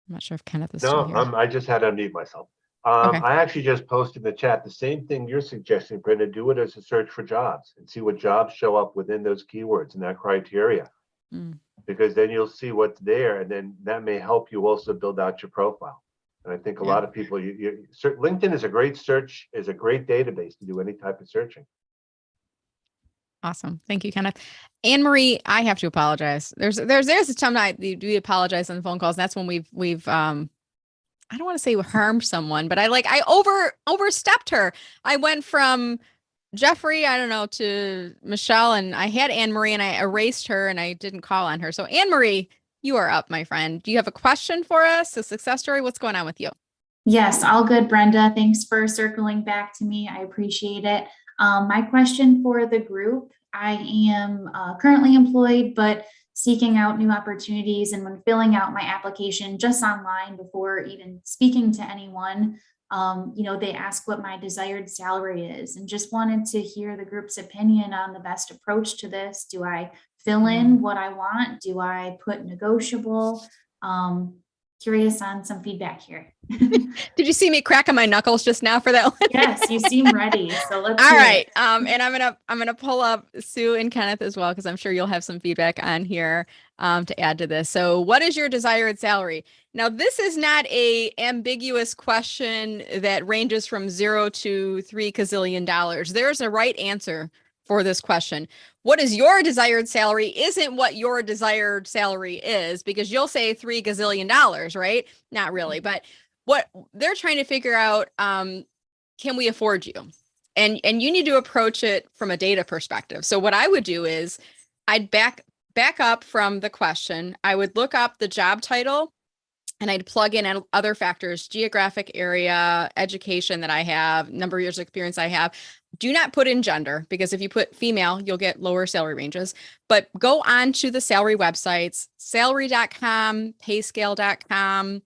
I'm not sure if Kenneth is still here. I just had to unmute myself. Okay. I actually just posted in the chat the same thing you're suggesting, Brenda. Do it as a search for jobs and see what jobs show up within those keywords and that criteria. Because then you'll see what's there, and then that may help you also build out your profile. And I think a lot of people, LinkedIn is a great search, is a great database to do any type of searching. Awesome. Thank you, Kenneth. Anne Marie, I have to apologize. There's a time we apologize on the phone calls. And that's when we've I don't want to say harmed someone, but I overstepped her. I went from Jeffrey, I don't know, to Michelle, and I had Anne Marie and I erased her and I didn't call on her. So Anne Marie, you are up, my friend. Do you have a question for us? A success story? What's going on with you? Yes, all good, Brenda. Thanks for circling back to me. I appreciate it. My question for the group, I am currently employed, but seeking out new opportunities. And when filling out my application just online before even speaking to anyone, they ask what my desired salary is, and just wanted to hear the group's opinion on the best approach to this. Do I fill in what I want? Do I put negotiable? Curious on some feedback here. Did you see me cracking my knuckles just now for that one? Yes, you seem ready. So let's All hear right. it. And I'm gonna pull up Sue and Kenneth as well, because I'm sure you'll have some feedback on here to add to this. So what is your desired salary? Now, this is not a ambiguous question that ranges from 0 to $3 gazillion. There's a right answer for this question. What is your desired salary isn't what your desired salary is, because you'll say $3 gazillion, right? Not really, but what they're trying to figure out, can we afford you? And you need to approach it from a data perspective. So what I would do is I'd back up from the question. I would look up the job title and I'd plug in other factors, geographic area, education that I have, number of years of experience I have. Do not put in gender, because if you put female, you'll get lower salary ranges. But go on to the salary websites, salary.com, payscale.com,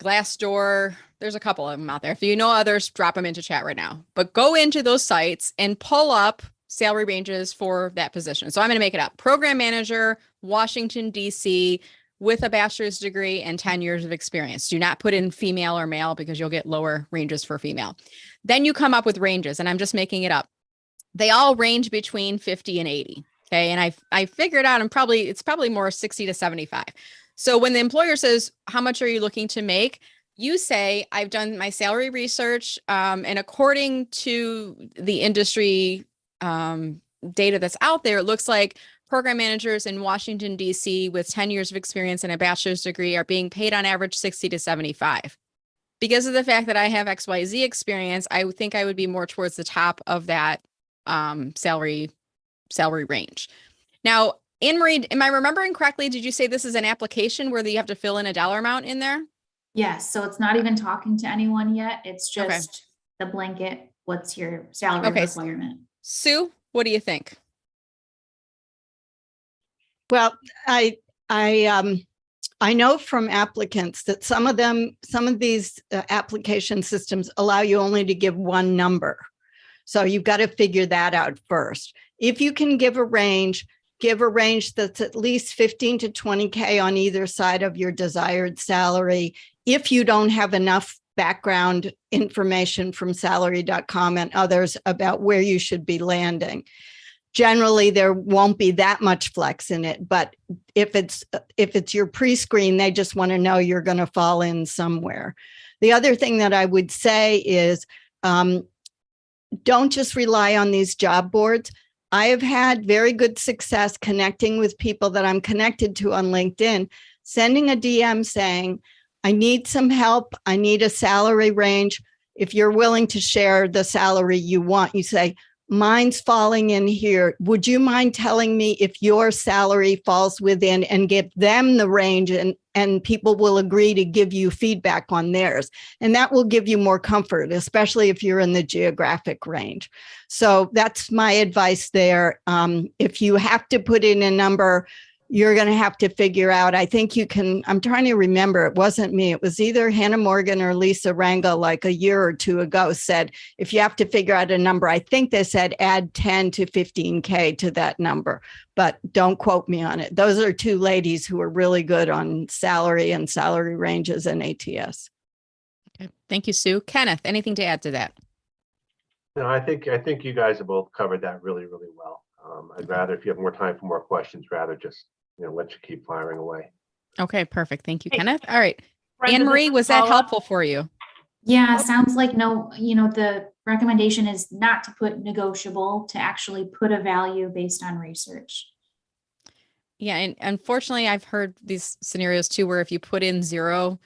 Glassdoor. There's a couple of them out there. If you know others, drop them into chat right now. But go into those sites and pull up salary ranges for that position. So I'm going to make it up. Program manager, Washington, D.C., with a bachelor's degree and 10 years of experience. Do not put in female or male, because you'll get lower ranges for female. Then you come up with ranges, and I'm just making it up. They all range between 50 and 80. Okay. And I figured out, it's probably more 60 to 75. So when the employer says, how much are you looking to make? You say, I've done my salary research, and according to the industry data that's out there, it looks like program managers in Washington, D.C. with 10 years of experience and a bachelor's degree are being paid on average 60 to 75. Because of the fact that I have XYZ experience, I would think I would be more towards the top of that salary range. Now, Anne Marie, am I remembering correctly? Did you say this is an application where you have to fill in a dollar amount in there? Yes. So it's not even talking to anyone yet. It's just the blanket. What's your salary requirement? Sue, what do you think? Well, I know from applicants that some of these application systems allow you only to give one number. So you've got to figure that out first. If you can give a range that's at least 15 to 20K on either side of your desired salary. If you don't have enough background information from salary.com and others about where you should be landing. Generally, there won't be that much flex in it, but if it's your pre-screen, they just want to know you're going to fall in somewhere. The other thing that I would say is, don't just rely on these job boards. I have had very good success connecting with people that I'm connected to on LinkedIn, sending a DM saying, I need some help. I need a salary range. If you're willing to share the salary you want, you say, mine's falling in here. Would you mind telling me if your salary falls within, and give them the range, and people will agree to give you feedback on theirs. And that will give you more comfort, especially if you're in the geographic range. So that's my advice there. If you have to put in a number, you're going to have to figure out, I think you can, I'm trying to remember, it wasn't me. It was either Hannah Morgan or Lisa Rangel, like a year or two ago, said, if you have to figure out a number, I think they said add 10 to 15K to that number, but don't quote me on it. Those are two ladies who are really good on salary and salary ranges and ATS. Okay. Thank you, Sue. Kenneth, anything to add to that? No, I think you guys have both covered that really, really well. I'd rather, if you have more time for more questions, rather just let you keep firing away. Okay, perfect. Thank you, Kenneth. All right. Brenda, Anne Marie, was that helpful for you? Yeah, sounds like no, the recommendation is not to put negotiable, to actually put a value based on research. Yeah. And unfortunately, I've heard these scenarios too, where if you put in 0,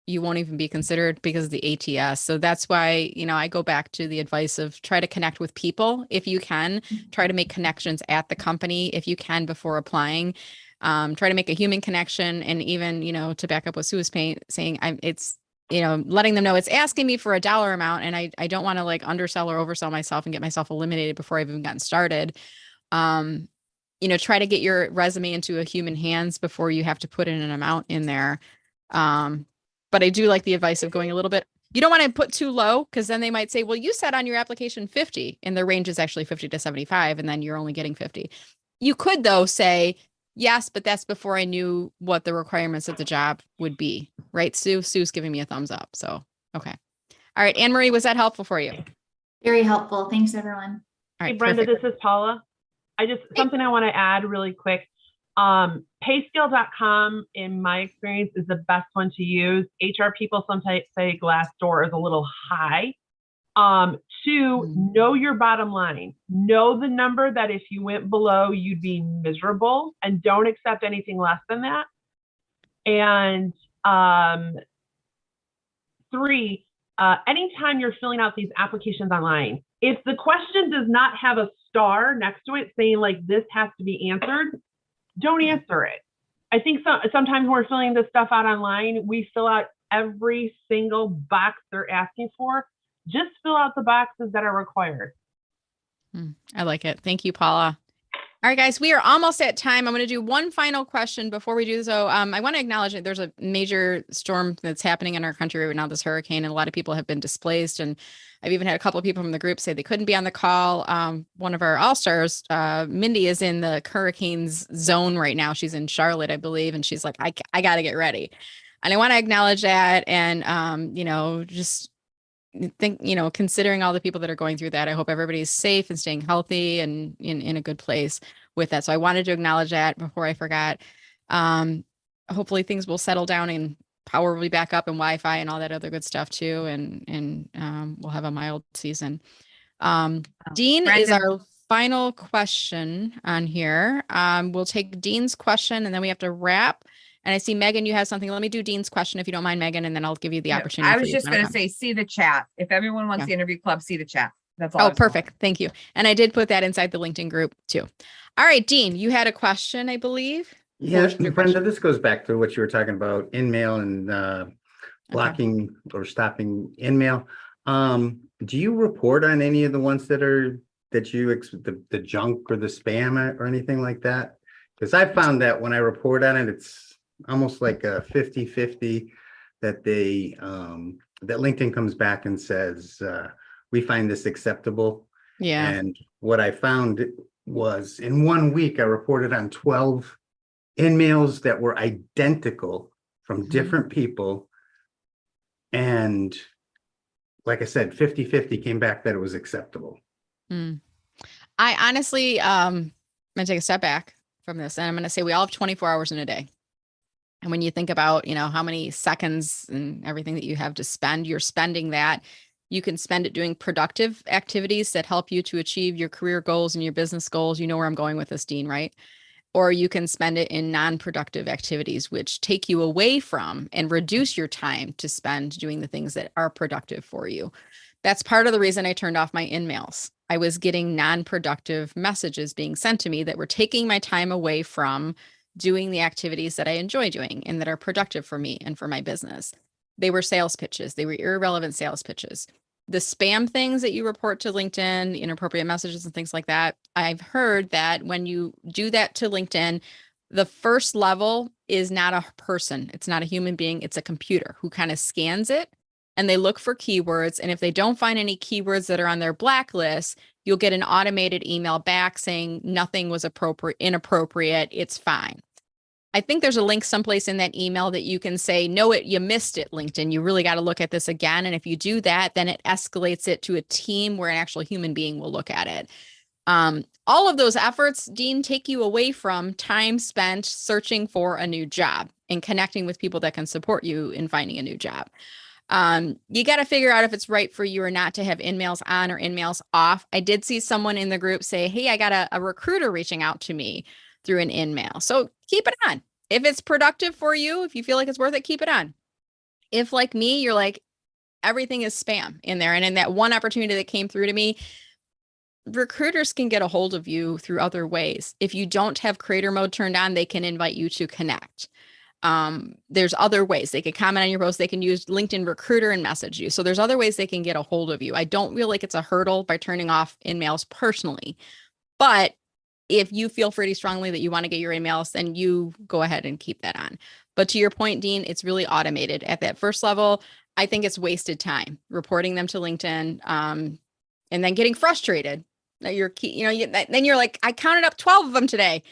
you won't even be considered because of the ATS. So that's why, I go back to the advice of try to connect with people. If you can, try to make connections at the company if you can before applying. Try to make a human connection. And even, to back up what Sue was saying, letting them know it's asking me for a dollar amount. And I don't want to like undersell or oversell myself and get myself eliminated before I've even gotten started. Try to get your resume into a human hands before you have to put in an amount in there. But I do like the advice of going a little bit, you don't want to put too low because then they might say, well, you said on your application 50 and the range is actually 50 to 75 and then you're only getting 50. You could though say, yes, but that's before I knew what the requirements of the job would be, right? Sue's giving me a thumbs up. So, okay. All right. Anne Marie, was that helpful for you? Very helpful. Thanks, everyone. All right, hey, Brenda, perfect. this is Paula. Something I want to add really quick. Payscale.com, in my experience, is the best one to use. HR people sometimes say Glassdoor is a little high. 2, know your bottom line. Know the number that if you went below, you'd be miserable, and don't accept anything less than that. And 3, anytime you're filling out these applications online, if the question does not have a star next to it saying like this has to be answered, don't answer it. I think sometimes when we're filling this stuff out online, we fill out every single box they're asking for. Just fill out the boxes that are required. I like it. Thank you, Paula. All right, guys, we are almost at time. I'm going to do one final question before we do so. I want to acknowledge that there's a major storm that's happening in our country right now, this hurricane, and a lot of people have been displaced. And I've even had a couple of people from the group say they couldn't be on the call. One of our all-stars, Mindy, is in the hurricanes zone right now. She's in Charlotte, I believe. And she's like, I got to get ready. And I want to acknowledge that. And, just think, considering all the people that are going through that, I hope everybody's safe and staying healthy and in a good place with that. So I wanted to acknowledge that before I forgot. Hopefully things will settle down and power will be back up and Wi-Fi and all that other good stuff too. And we'll have a mild season. Dean Brenda. is our final question on here. We'll take Dean's question and then we have to wrap. And I see Megan, you have something. Let me do Dean's question if you don't mind, Megan, and then I'll give you the opportunity. I was just going to say, see the chat. If everyone wants the interview club, see the chat. That's all. Oh, perfect. Thank you. And I did put that inside the LinkedIn group too. All right, Dean, you had a question, I believe. Yeah, Brenda, this goes back to what you were talking about, in-mail and blocking or stopping in-mail. Do you report on any of the ones that the junk or the spam or anything like that? Because I found that when I report on it, it's almost like a 50-50 that that LinkedIn comes back and says, we find this acceptable. Yeah. And what I found was in 1 week, I reported on 12 in-mails that were identical from different people. And like I said, 50-50 came back that it was acceptable. I honestly, I'm going to take a step back from this and I'm going to say we all have 24 hours in a day. And when you think about, how many seconds and everything that you have to spend, you're spending that. You can spend it doing productive activities that help you to achieve your career goals and your business goals. You know where I'm going with this, Dean, right? Or you can spend it in non-productive activities, which take you away from and reduce your time to spend doing the things that are productive for you. That's part of the reason I turned off my in-mails. I was getting non-productive messages being sent to me that were taking my time away from doing the activities that I enjoy doing and that are productive for me and for my business. They were sales pitches. They were irrelevant sales pitches. The spam things that you report to LinkedIn, inappropriate messages and things like that. I've heard that when you do that to LinkedIn, the first level is not a person. It's not a human being. It's a computer who kind of scans it and they look for keywords. And if they don't find any keywords that are on their blacklist, you'll get an automated email back saying nothing was inappropriate. It's fine. I think there's a link someplace in that email that you can say, no, you missed it, LinkedIn. You really got to look at this again. And if you do that, then it escalates it to a team where an actual human being will look at it. All of those efforts, Dean, take you away from time spent searching for a new job and connecting with people that can support you in finding a new job. You got to figure out if it's right for you or not to have in-mails on or in-mails off. I did see someone in the group say, hey, I got a recruiter reaching out to me through an in-mail. So keep it on. If it's productive for you, if you feel like it's worth it, keep it on. If like me, you're like, everything is spam in there. And in that one opportunity that came through to me, recruiters can get a hold of you through other ways. If you don't have creator mode turned on, they can invite you to connect. There's other ways they can comment on your post. They can use LinkedIn Recruiter and message you. So there's other ways they can get a hold of you. I don't feel like it's a hurdle by turning off in-mails personally, but if you feel pretty strongly that you want to get your emails, then you go ahead and keep that on. But to your point, Dean, it's really automated at that first level. I think it's wasted time reporting them to LinkedIn, and then getting frustrated that then you're like, I counted up 12 of them today.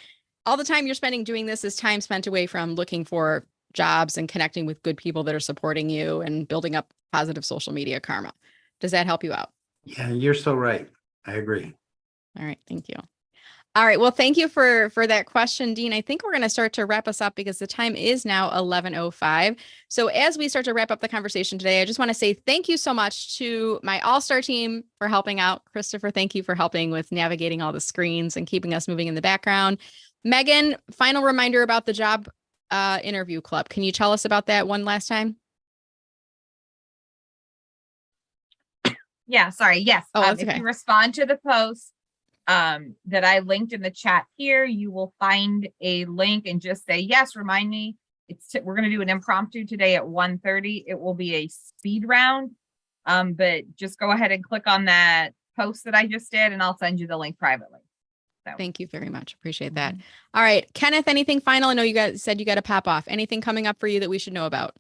All the time you're spending doing this is time spent away from looking for jobs and connecting with good people that are supporting you and building up positive social media karma. Does that help you out? Yeah, you're so right. I agree. All right. Thank you. All right. Well, thank you for that question, Dean. I think we're going to start to wrap us up because the time is now 11:05. So as we start to wrap up the conversation today, I just want to say thank you so much to my all-star team for helping out. Christopher, thank you for helping with navigating all the screens and keeping us moving in the background. Megan, final reminder about the job interview club. Can you tell us about that one last time? Yeah, sorry. Yes. Oh, that's if okay. you respond to the post that I linked in the chat here, you will find a link and just say, yes, remind me. We're going to do an impromptu today at 1:30. It will be a speed round. But just go ahead and click on that post that I just did and I'll send you the link privately. So. Thank you very much. Appreciate that. All right. Kenneth, anything final? I know you guys said you got to pop off. Anything coming up for you that we should know about?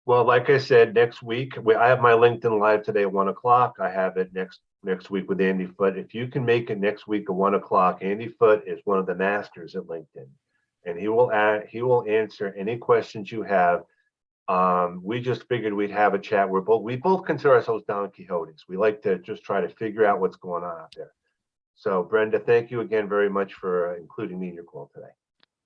Well, like I said, next week, I have my LinkedIn Live today at 1 o'clock. I have it next week with Andy Foote. If you can make it next week at 1 o'clock, Andy Foote is one of the masters at LinkedIn, and he will answer any questions you have. We just figured we'd have a chat. We both consider ourselves Don Quixotes. We like to just try to figure out what's going on out there. So, Brenda, thank you again very much for including me in your call today.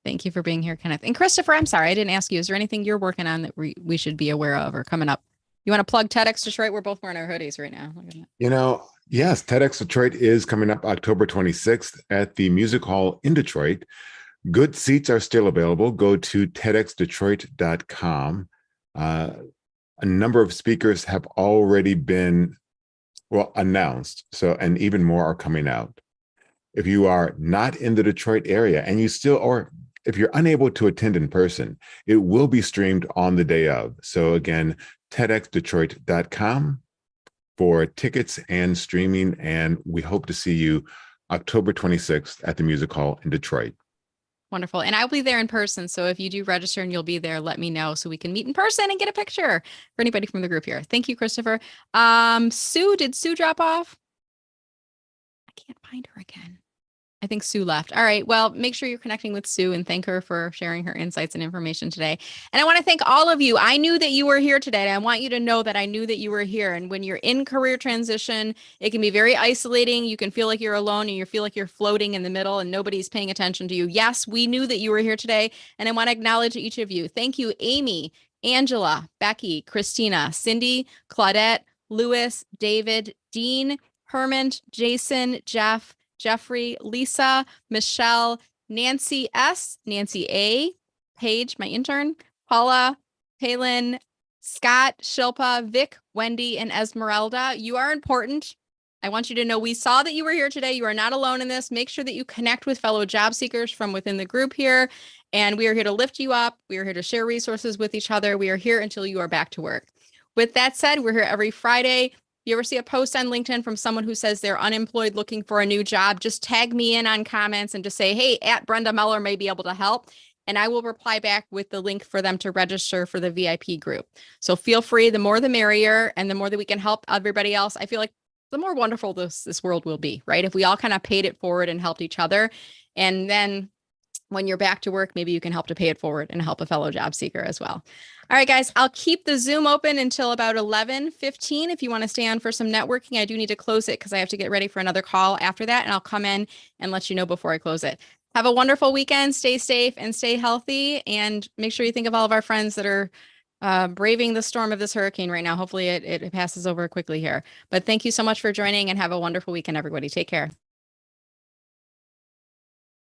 Thank you for being here, Kenneth. And Christopher, I'm sorry, I didn't ask you. Is there anything you're working on that we should be aware of or coming up? You want to plug TEDx Detroit? We're both wearing our hoodies right now. Yes, TEDx Detroit is coming up October 26th at the Music Hall in Detroit. Good seats are still available. Go to TEDxDetroit.com. A number of speakers have already been announced. And even more are coming out. If you are not in the Detroit area and if you're unable to attend in person, it will be streamed on the day of. So again, TEDxDetroit.com for tickets and streaming. And we hope to see you October 26th at the Music Hall in Detroit. Wonderful. And I'll be there in person. So if you do register and you'll be there, let me know so we can meet in person and get a picture for anybody from the group here. Thank you, Christopher. Sue, did Sue drop off? I can't find her again. I think Sue left. All right. Well, make sure you're connecting with Sue and thank her for sharing her insights and information today. And I want to thank all of you. I knew that you were here today. And I want you to know that I knew that you were here. And when you're in career transition, it can be very isolating. You can feel like you're alone and you feel like you're floating in the middle and nobody's paying attention to you. Yes, we knew that you were here today. And I want to acknowledge each of you. Thank you, Amy, Angela, Becky, Christina, Cindy, Claudette, Lewis, David, Dean, Herman, Jason, Jeff, Jeffrey, Lisa, Michelle, Nancy S, Nancy A, Paige, my intern, Paula, Palin, Scott, Shilpa, Vic, Wendy, and Esmeralda. You are important. I want you to know we saw that you were here today. You are not alone in this. Make sure that you connect with fellow job seekers from within the group here. And we are here to lift you up. We are here to share resources with each other. We are here until you are back to work. With that said, we're here every Friday. You ever see a post on LinkedIn from someone who says they're unemployed looking for a new job, just tag me in on comments and just say, hey, @Brenda Meller may be able to help. And I will reply back with the link for them to register for the VIP group. So feel free, the more the merrier. And the more that we can help everybody else, I feel like the more wonderful this world will be, right? If we all kind of paid it forward and helped each other. And then when you're back to work, maybe you can help to pay it forward and help a fellow job seeker as well. All right, guys, I'll keep the Zoom open until about 11:15. If you want to stay on for some networking, I do need to close it because I have to get ready for another call after that. And I'll come in and let you know before I close it. Have a wonderful weekend. Stay safe and stay healthy. And make sure you think of all of our friends that are braving the storm of this hurricane right now. Hopefully it passes over quickly here. But thank you so much for joining and have a wonderful weekend, everybody. Take care.